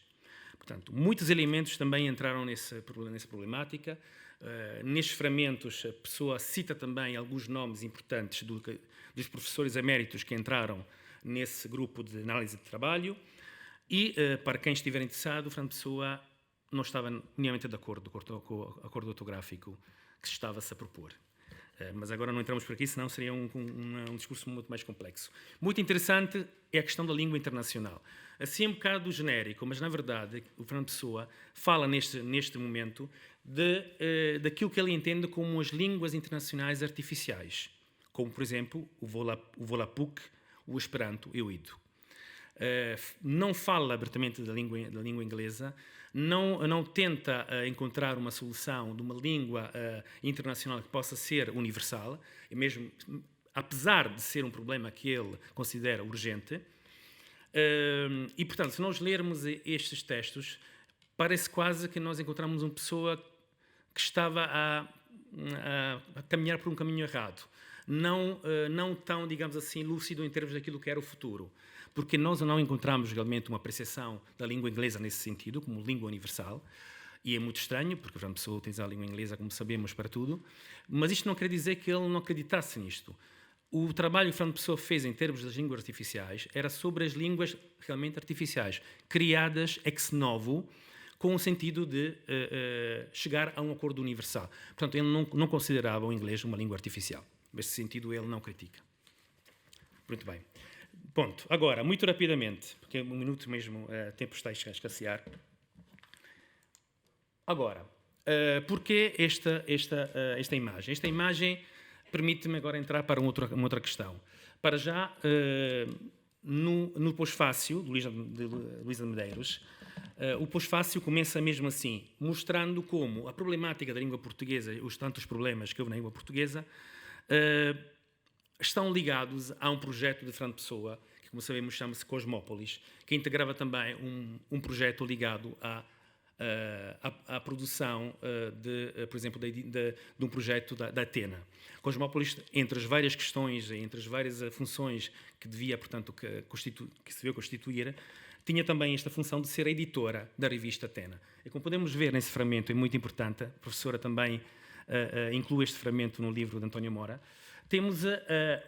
Portanto, muitos elementos também entraram nessa problemática. Nestes fragmentos, a pessoa cita também alguns nomes importantes dos professores eméritos que entraram nesse grupo de análise de trabalho. E, para quem estiver interessado, Fernando Pessoa não estava minimamente de acordo com o acordo ortográfico que se estava-se a propor. Mas agora não entramos por aqui, senão seria um discurso muito mais complexo. Muito interessante é a questão da língua internacional. Assim, um bocado genérico, mas, na verdade, o Fernando Pessoa fala neste momento daquilo que ele entende como as línguas internacionais artificiais, como, por exemplo, o Volapük, o Esperanto e o Ido. Não fala abertamente da língua inglesa, não tenta encontrar uma solução de uma língua internacional que possa ser universal, e mesmo apesar de ser um problema que ele considera urgente. E, portanto, se nós lermos estes textos, parece quase que nós encontramos uma pessoa que estava a caminhar por um caminho errado, não tão, digamos assim, lúcido em termos daquilo que era o futuro, porque nós não encontramos realmente uma apreciação da língua inglesa nesse sentido, como língua universal, e é muito estranho, porque a pessoa utiliza a língua inglesa, como sabemos, para tudo, mas isto não quer dizer que ele não acreditasse nisto. O trabalho que Fernando Pessoa fez em termos das línguas artificiais era sobre as línguas realmente artificiais, criadas ex novo, com o sentido de chegar a um acordo universal. Portanto, ele não considerava o inglês uma língua artificial. Nesse sentido, ele não critica. Muito bem. Ponto. Agora, muito rapidamente, porque um minuto mesmo, tempo está a escassear. Agora, porquê esta imagem? Esta imagem permite-me agora entrar para uma outra questão. Para já, no pós-fácio de Luísa de Medeiros, o pós-fácio começa mesmo assim, mostrando como a problemática da língua portuguesa, os tantos problemas que houve na língua portuguesa, estão ligados a um projeto de Fernando Pessoa, que, como sabemos, chama-se Cosmópolis, que integrava também um projeto ligado à produção, por exemplo, de um projeto da Atena. Cosmópolis, entre as várias questões, entre as várias funções que devia, portanto, que se veio constituir, tinha também esta função de ser a editora da revista Atena. E como podemos ver nesse fragmento, é muito importante, a professora também inclui este fragmento no livro de António Mora, temos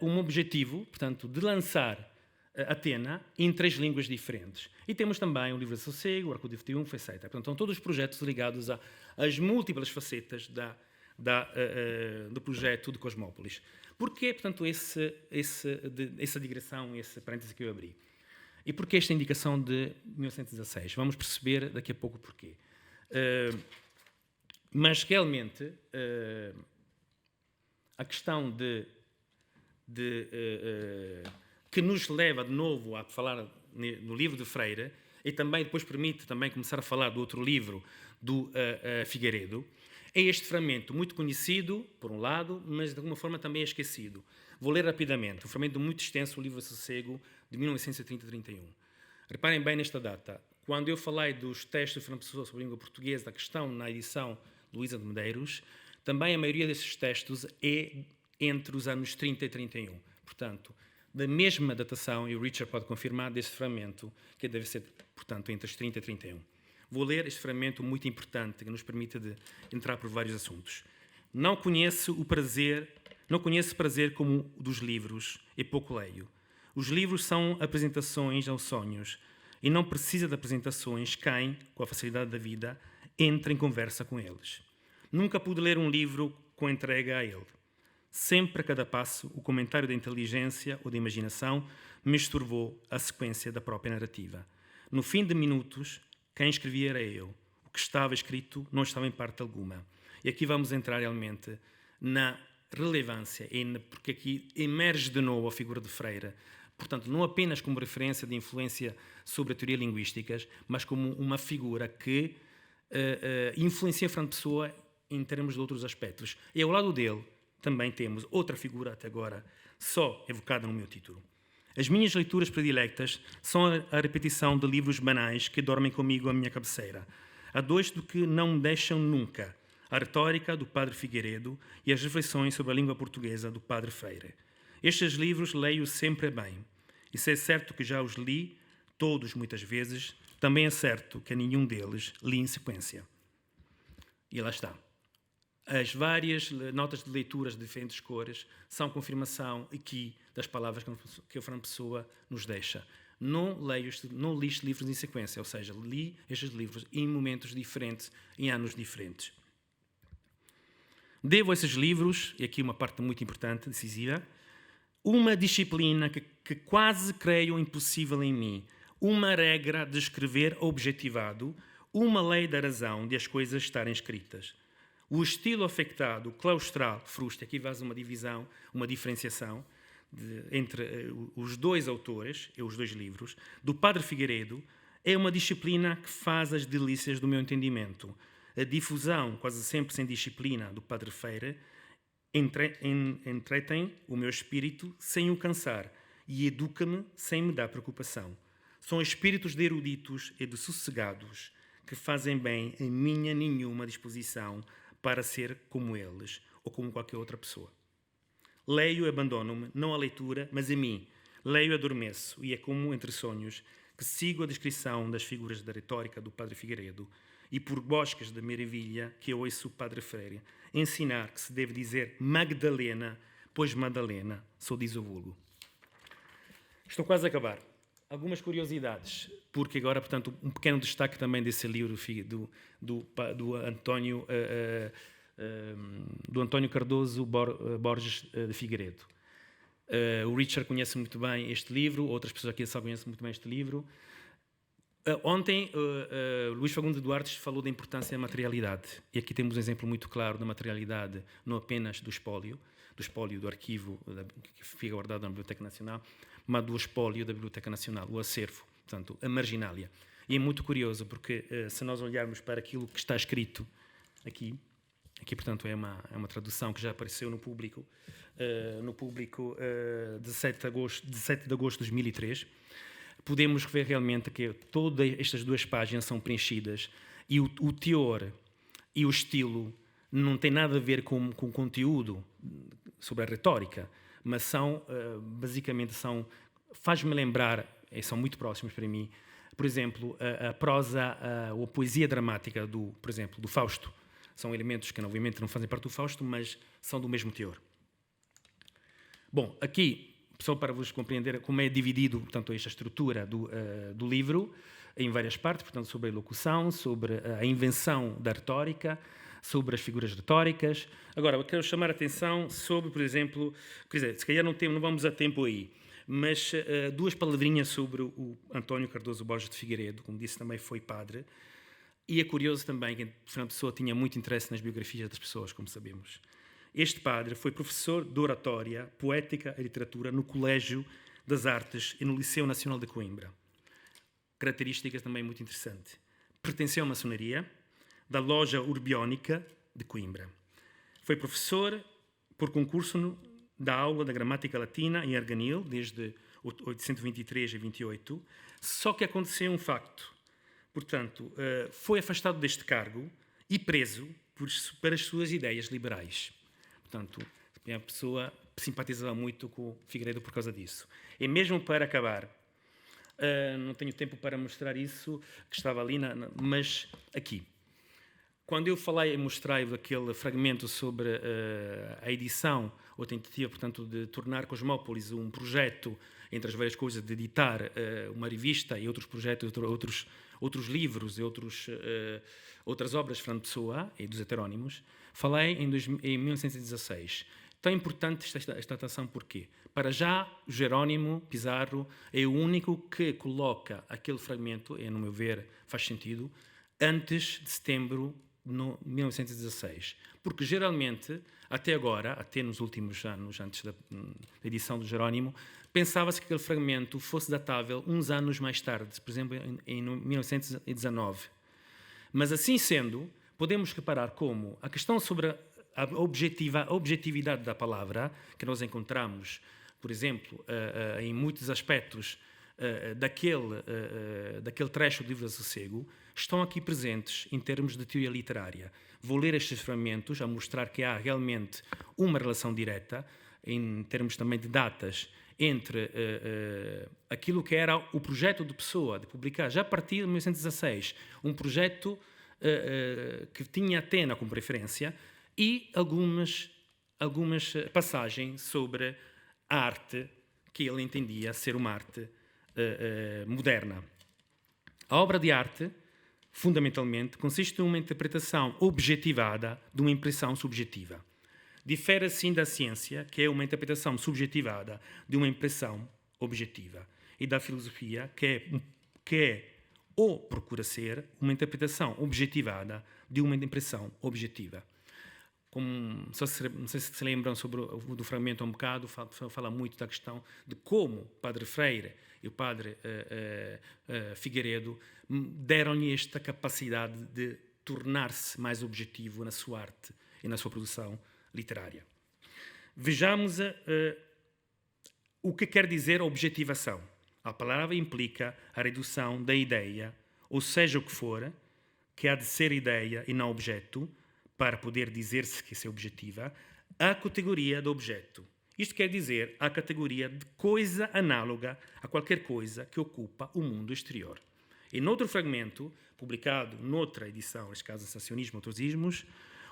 um objetivo, portanto, de lançar Atena em 3 línguas diferentes. E temos também o Livro de Sossego, o Arco de Triunfo, etc. Portanto, são todos os projetos ligados às múltiplas facetas do projeto de Cosmópolis. Porquê, portanto, essa digressão, esse parêntese que eu abri? E porquê esta indicação de 1916? Vamos perceber daqui a pouco porquê. Mas, realmente, a questão que nos leva de novo a falar no livro de Freire, e também depois permite também começar a falar do outro livro, do Figueiredo, é este fragmento muito conhecido, por um lado, mas de alguma forma também é esquecido. Vou ler rapidamente, um fragmento muito extenso, o Livro de Sossego, de 1930-31. Reparem bem nesta data. Quando eu falei dos textos de Fernando Pessoa sobre a língua portuguesa, da questão na edição de Luísa de Medeiros, também a maioria desses textos é entre os anos 30 e 31. Portanto, da mesma datação, e o Richard pode confirmar, desse fragmento, que deve ser, portanto, entre os 30 e 31. Vou ler este fragmento muito importante, que nos permite entrar por vários assuntos. Não conheço prazer como o dos livros, e pouco leio. Os livros são apresentações aos sonhos, e não precisa de apresentações quem, com a facilidade da vida, entra em conversa com eles. Nunca pude ler um livro com entrega a ele. Sempre a cada passo, o comentário da inteligência ou da imaginação me estourou a sequência da própria narrativa. No fim de minutos, quem escrevia era eu. O que estava escrito não estava em parte alguma. E aqui vamos entrar realmente na relevância, porque aqui emerge de novo a figura de Freire. Portanto, não apenas como referência de influência sobre a teoria linguística, mas como uma figura que influencia Fernando Pessoa em termos de outros aspectos. E ao lado dele também temos outra figura até agora só evocada no meu título. As minhas leituras predilectas são a repetição de livros banais que dormem comigo à minha cabeceira. Há dois do que não me deixam nunca: a retórica, do Padre Figueiredo, e as reflexões sobre a língua portuguesa, do Padre Freire. Estes livros leio sempre bem. E se é certo que já os li, todos muitas vezes, também é certo que a nenhum deles li em sequência. E lá está. As várias notas de leituras de diferentes cores são confirmação aqui das palavras que o Fernando Pessoa nos deixa. Não li estes livros em sequência, ou seja, li estes livros em momentos diferentes, em anos diferentes. Devo a esses livros, e aqui uma parte muito importante, decisiva, uma disciplina que quase creio impossível em mim, uma regra de escrever objetivado, uma lei da razão de as coisas estarem escritas. O estilo afectado, claustral, frustra, aqui faz uma divisão, uma diferenciação entre os dois autores, e os dois livros, do Padre Figueiredo, é uma disciplina que faz as delícias do meu entendimento. A difusão, quase sempre sem disciplina, do Padre Freire, entretém o meu espírito sem o cansar e educa-me sem me dar preocupação. São espíritos de eruditos e de sossegados que fazem bem a minha nenhuma disposição para ser como eles ou como qualquer outra pessoa. Leio e abandono-me, não à leitura, mas a mim. Leio e adormeço, e é como entre sonhos que sigo a descrição das figuras da retórica do Padre Figueiredo e por bosques de maravilha que eu ouço o Padre Freire ensinar que se deve dizer Magdalena, pois Madalena só diz o vulgo. Estou quase a acabar. Algumas curiosidades, porque agora, portanto, um pequeno destaque também desse livro do António Cardoso Borges de Figueiredo. O Richard conhece muito bem este livro, outras pessoas aqui só conhecem muito bem este livro. Ontem, Luís Fagundes Duarte falou da importância da materialidade. E aqui temos um exemplo muito claro da materialidade, não apenas do espólio do arquivo que fica guardado na Biblioteca Nacional, mas do espólio da Biblioteca Nacional, o acervo, portanto, a marginália. E é muito curioso, porque se nós olharmos para aquilo que está escrito aqui, portanto, é uma tradução que já apareceu no público de 7 de agosto de 2003, podemos ver realmente que todas estas duas páginas são preenchidas e o teor e o estilo não tem nada a ver com o conteúdo sobre a retórica, mas basicamente faz-me lembrar, e são muito próximos para mim, por exemplo, a prosa ou a poesia dramática, por exemplo, do Fausto. São elementos que, obviamente, não fazem parte do Fausto, mas são do mesmo teor. Bom, aqui, só para vos compreender como é dividido, portanto, esta estrutura do livro, em várias partes, portanto, sobre a elocução, sobre a invenção da retórica, sobre as figuras retóricas. Agora, eu quero chamar a atenção sobre, por exemplo, quer dizer, se calhar não vamos a tempo aí, mas duas palavrinhas sobre o António Cardoso Borges de Figueiredo, como disse, também foi padre, e é curioso também que Fernando Pessoa tinha muito interesse nas biografias das pessoas, como sabemos. Este padre foi professor de oratória, poética e literatura no Colégio das Artes e no Liceu Nacional de Coimbra. Características também muito interessantes. Pertenceu à maçonaria, da Loja Urbiónica de Coimbra. Foi professor por concurso da aula da gramática latina em Arganil, desde 823 a 28, só que aconteceu um facto. Portanto, foi afastado deste cargo e preso pelas suas ideias liberais. Portanto, a pessoa simpatizava muito com Figueiredo por causa disso. E mesmo para acabar, não tenho tempo para mostrar isso, que estava ali, mas aqui. Quando eu falei e mostrei aquele fragmento sobre a edição, ou tentativa, portanto, de tornar Cosmópolis um projeto, entre as várias coisas, de editar uma revista e outros projetos, outros livros e outras obras de Fernando Pessoa e dos heterónimos, falei em 1916. Tão importante esta datação porquê? Para já, Jerónimo Pizarro é o único que coloca aquele fragmento, e, no meu ver, faz sentido, antes de setembro de 1916. Porque, geralmente, até agora, até nos últimos anos, antes da edição do Jerónimo, pensava-se que aquele fragmento fosse datável uns anos mais tarde, por exemplo, em 1919. Mas, assim sendo, podemos reparar como a questão sobre a objetividade da palavra, que nós encontramos, por exemplo, em muitos aspectos daquele trecho do livro do Sossego, estão aqui presentes em termos de teoria literária. Vou ler estes fragmentos a mostrar que há realmente uma relação direta, em termos também de datas, entre aquilo que era o projeto de Pessoa, de publicar, já a partir de 1916, um projeto que tinha Atena como referência, e algumas passagens sobre a arte que ele entendia ser uma arte moderna. A obra de arte, fundamentalmente, consiste em uma interpretação objetivada de uma impressão subjetiva. Difere, assim, da ciência, que é uma interpretação subjetivada de uma impressão objetiva, e da filosofia, que é ou procura ser uma interpretação objetivada de uma impressão objetiva. Não sei se se lembram do fragmento um bocado, fala muito da questão de como o Padre Freire e o Padre Figueiredo deram-lhe esta capacidade de tornar-se mais objetivo na sua arte e na sua produção literária. Vejamos o que quer dizer a objetivação. A palavra implica a redução da ideia, ou seja o que for, que há de ser ideia e não objeto, para poder dizer-se que se objetiva, à categoria do objeto. Isto quer dizer a categoria de coisa análoga a qualquer coisa que ocupa o mundo exterior. E noutro fragmento, publicado noutra edição, neste caso, Sensacionismo e Outros Ismos,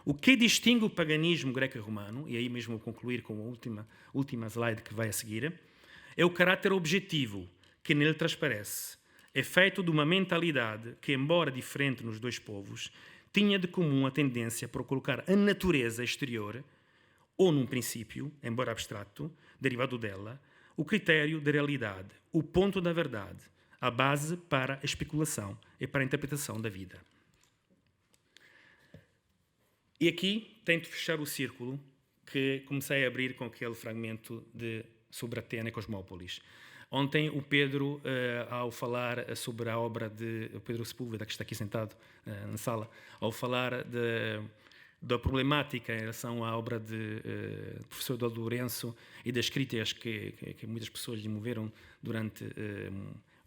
o que distingue o paganismo greco e romano, e aí mesmo vou concluir com a última slide que vai a seguir, é o caráter objetivo que nele transparece, é feito de uma mentalidade que, embora diferente nos dois povos, tinha de comum a tendência para colocar a natureza exterior, ou num princípio, embora abstrato, derivado dela, o critério da realidade, o ponto da verdade, a base para a especulação e para a interpretação da vida. E aqui tento fechar o círculo que comecei a abrir com aquele fragmento sobre Atena e Cosmópolis. Ontem o Pedro, ao falar sobre a obra de... O Pedro Sepúlveda, que está aqui sentado na sala, ao falar da problemática em relação à obra do professor Eduardo Lourenço e das críticas que muitas pessoas lhe moveram durante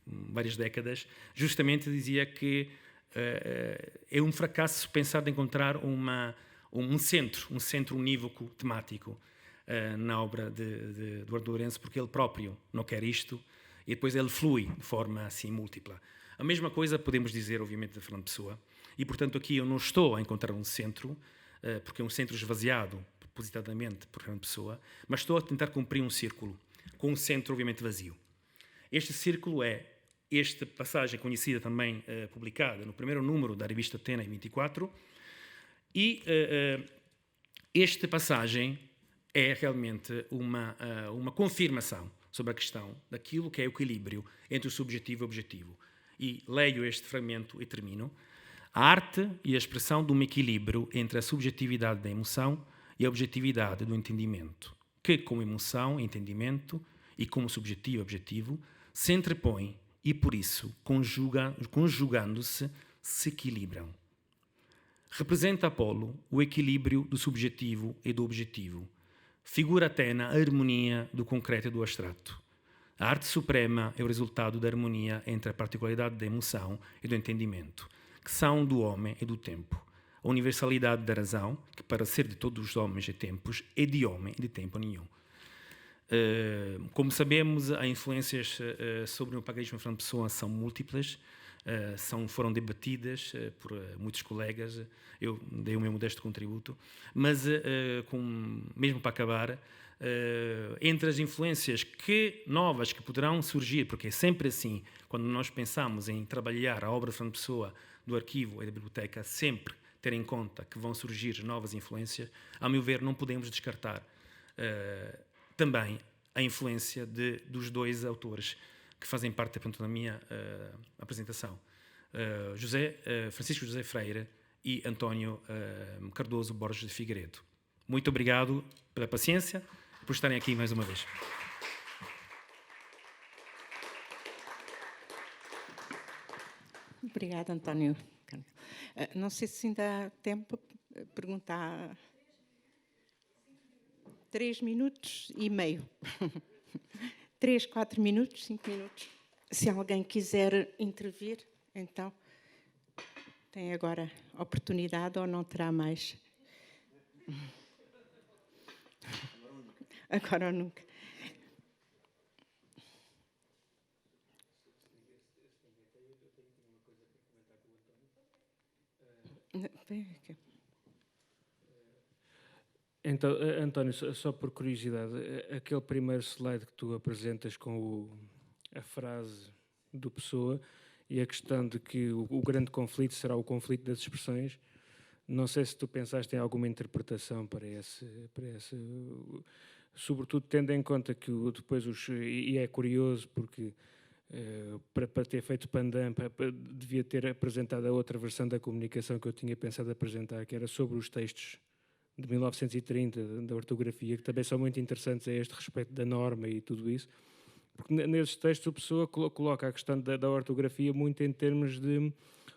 várias décadas, justamente dizia que é um fracasso pensar de encontrar um centro unívoco temático na obra de Eduardo Lourenço, porque ele próprio não quer isto, e depois ele flui de forma assim múltipla. A mesma coisa podemos dizer, obviamente, de Fernando Pessoa, e, portanto, aqui eu não estou a encontrar um centro, porque é um centro esvaziado, propositadamente, por Fernando Pessoa, mas estou a tentar cumprir um círculo, com um centro, obviamente, vazio. Este círculo é esta passagem conhecida também, publicada no primeiro número da revista Atena, em 24, e esta passagem é realmente uma confirmação sobre a questão daquilo que é o equilíbrio entre o subjetivo e o objetivo. E leio este fragmento e termino. A arte e a expressão de um equilíbrio entre a subjetividade da emoção e a objetividade do entendimento, que, como emoção, entendimento, e como subjetivo e objetivo, se entrepõem e, por isso, conjugando-se, se equilibram. Representa Apolo o equilíbrio do subjetivo e do objetivo. Figura Atena a harmonia do concreto e do abstrato. A arte suprema é o resultado da harmonia entre a particularidade da emoção e do entendimento, que são do homem e do tempo. A universalidade da razão, que para ser de todos os homens e tempos, é de homem e de tempo nenhum. Como sabemos, as influências sobre o paganismo em Fernando Pessoa são múltiplas, foram debatidas por muitos colegas, eu dei o meu modesto contributo, mas mesmo para acabar, entre as influências novas que poderão surgir, porque é sempre assim, quando nós pensamos em trabalhar a obra de Fernando Pessoa, do arquivo e da biblioteca, sempre ter em conta que vão surgir novas influências, a meu ver, não podemos descartar também a influência dos dois autores que fazem parte da minha apresentação. Francisco José Freire e António Cardoso Borges de Figueiredo. Muito obrigado pela paciência e por estarem aqui mais uma vez. Obrigada, António. Não sei se ainda há tempo para perguntar. 3 minutos e meio. 3, 4 minutos, 5 minutos. Se alguém quiser intervir, então tem agora oportunidade ou não terá mais. Agora ou nunca. Então, António, só por curiosidade, aquele primeiro slide que tu apresentas com a frase do Pessoa e a questão de que o grande conflito será o conflito das expressões, não sei se tu pensaste em alguma interpretação para esse sobretudo tendo em conta que depois e é curioso porque para ter feito Pandan devia ter apresentado a outra versão da comunicação que eu tinha pensado apresentar, que era sobre os textos de 1930, da ortografia, que também são muito interessantes a este respeito da norma e tudo isso, porque nesses textos a pessoa coloca a questão da ortografia muito em termos de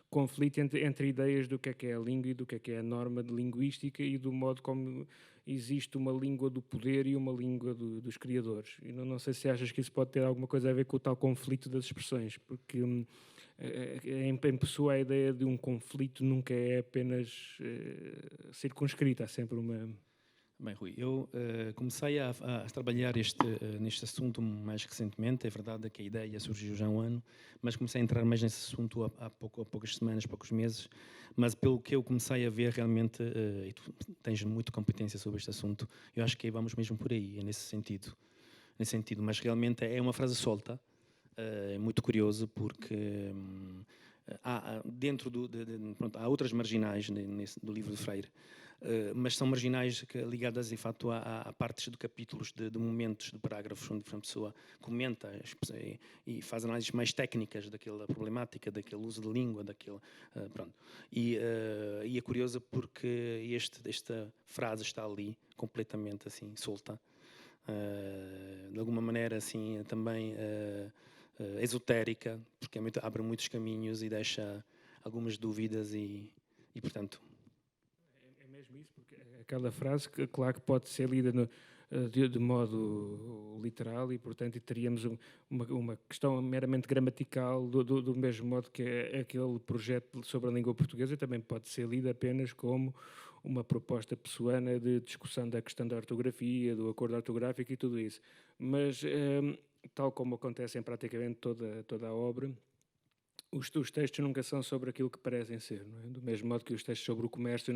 conflito entre ideias do que é a língua e do que é a norma de linguística e do modo como existe uma língua do poder e uma língua dos criadores. E não sei se achas que isso pode ter alguma coisa a ver com o tal conflito das expressões, porque em Pessoa a ideia de um conflito nunca é apenas circunscrita, há sempre uma... Bem, Rui, eu comecei a trabalhar neste assunto mais recentemente. É verdade que a ideia surgiu já há um ano, mas comecei a entrar mais nesse assunto há poucas semanas, poucos meses. Mas pelo que eu comecei a ver realmente, e tu tens muita competência sobre este assunto, eu acho que vamos mesmo por aí, é nesse sentido. Mas realmente é uma frase solta, é muito curioso porque há outras marginais do livro de Freire, mas são marginais ligadas, de facto, a partes de capítulos, de momentos, de parágrafos, onde a pessoa comenta e faz análises mais técnicas daquela problemática, daquele uso de língua, pronto. E é curioso porque esta frase está ali, completamente assim, solta, de alguma maneira assim, também esotérica, porque abre muitos caminhos e deixa algumas dúvidas e portanto... É mesmo isso, porque aquela frase, que, claro que pode ser lida de modo literal e, portanto, teríamos uma questão meramente gramatical do mesmo modo que aquele projeto sobre a língua portuguesa também pode ser lida apenas como uma proposta pessoana de discussão da questão da ortografia, do acordo ortográfico e tudo isso. Mas, tal como acontece em praticamente toda a obra, os textos nunca são sobre aquilo que parecem ser, não é? Do mesmo modo que os textos sobre o comércio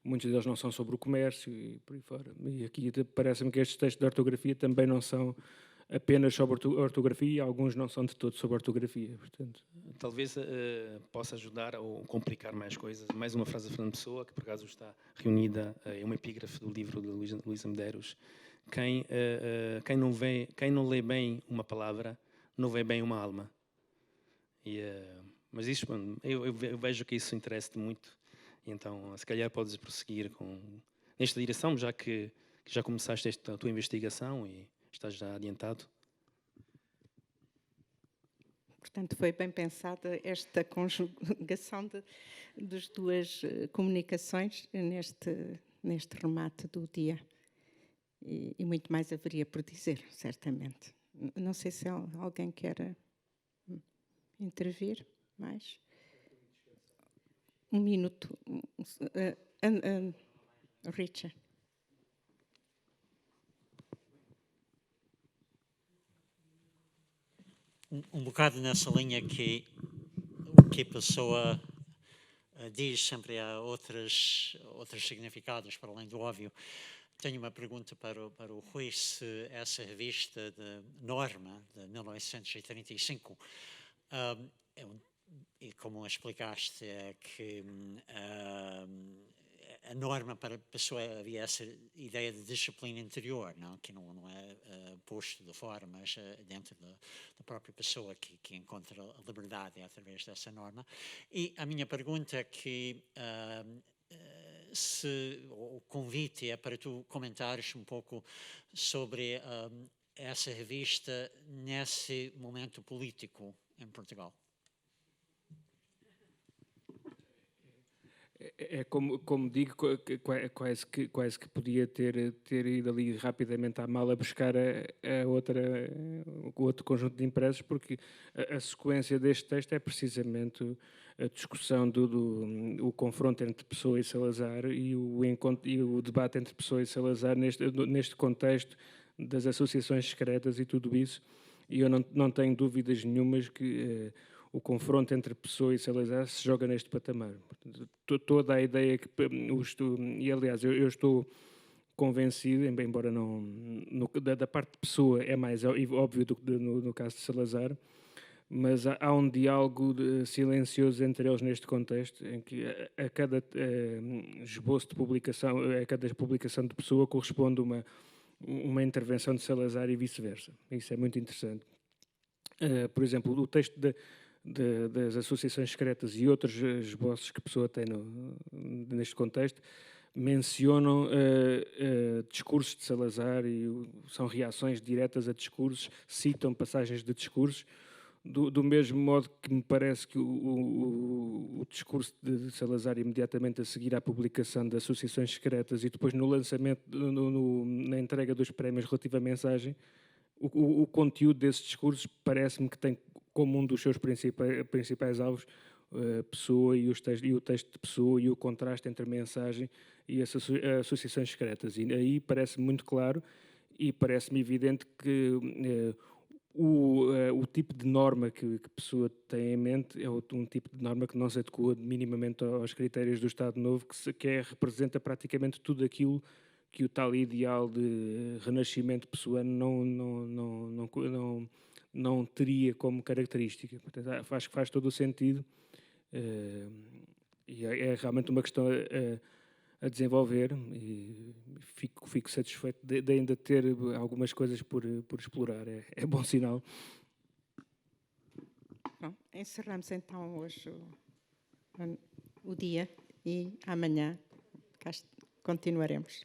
muitos deles não são sobre o comércio e por aí fora. E aqui parece-me que estes textos de ortografia também não são apenas sobre ortografia e alguns não são de todo sobre ortografia, portanto. Talvez possa ajudar ou complicar mais coisas. Mais uma frase de Fernando Pessoa, que por acaso está reunida, é uma epígrafe do livro de Luísa Medeiros. Quem não lê bem uma palavra, não vê bem uma alma. Mas isso, eu vejo que isso interessa-te muito, e então se calhar podes prosseguir nesta direção, já que já começaste a tua investigação e estás já adiantado. Portanto, foi bem pensada esta conjugação das duas comunicações neste remate do dia. E muito mais haveria por dizer, certamente. Não sei se alguém quer intervir mais. 1 minuto. Richard. um bocado nessa linha que o que a pessoa diz sempre há outros significados para além do óbvio. Tenho uma pergunta para o Rui, se essa revista de Norma, de 1935, e como explicaste, é que a norma para a pessoa havia essa ideia de disciplina interior, não? Que não é posto de fora, mas dentro da própria pessoa que encontra a liberdade através dessa norma. E a minha pergunta é que se o convite é para tu comentares um pouco sobre essa revista nesse momento político em Portugal. É como digo, quase que podia ter ido ali rapidamente à mala buscar o outro conjunto de impressos, porque a sequência deste texto é precisamente a discussão o confronto entre Pessoa e Salazar e o debate entre Pessoa e Salazar neste contexto das associações secretas e tudo isso. E eu não tenho dúvidas nenhumas que o confronto entre Pessoa e Salazar se joga neste patamar. Toda a ideia que... E, aliás, eu estou convencido, embora não... Da parte de Pessoa é mais óbvio do que no caso de Salazar, mas há um diálogo silencioso entre eles neste contexto, em que a cada esboço de publicação, a cada publicação de Pessoa corresponde uma intervenção de Salazar e vice-versa. Isso é muito interessante. Por exemplo, o texto das associações secretas e outros esboços que a Pessoa tem neste contexto mencionam discursos de Salazar e são reações diretas a discursos, citam passagens de discursos, do mesmo modo que me parece que o discurso de Salazar, imediatamente a seguir à publicação de associações secretas e depois no lançamento, na entrega dos prémios relativo à mensagem, o conteúdo desses discursos parece-me que tem como um dos seus principais alvos Pessoa e o texto de Pessoa e o contraste entre a mensagem e as associações secretas. E aí parece muito claro e parece-me evidente que o tipo de norma que Pessoa tem em mente é um tipo de norma que não se adequa minimamente aos critérios do Estado Novo, que representa praticamente tudo aquilo que o tal ideal de renascimento pessoano não teria como característica. Portanto, acho que faz todo o sentido e é realmente uma questão a desenvolver e fico satisfeito de ainda ter algumas coisas por explorar. É bom sinal. Bom, encerramos então hoje o dia e amanhã continuaremos.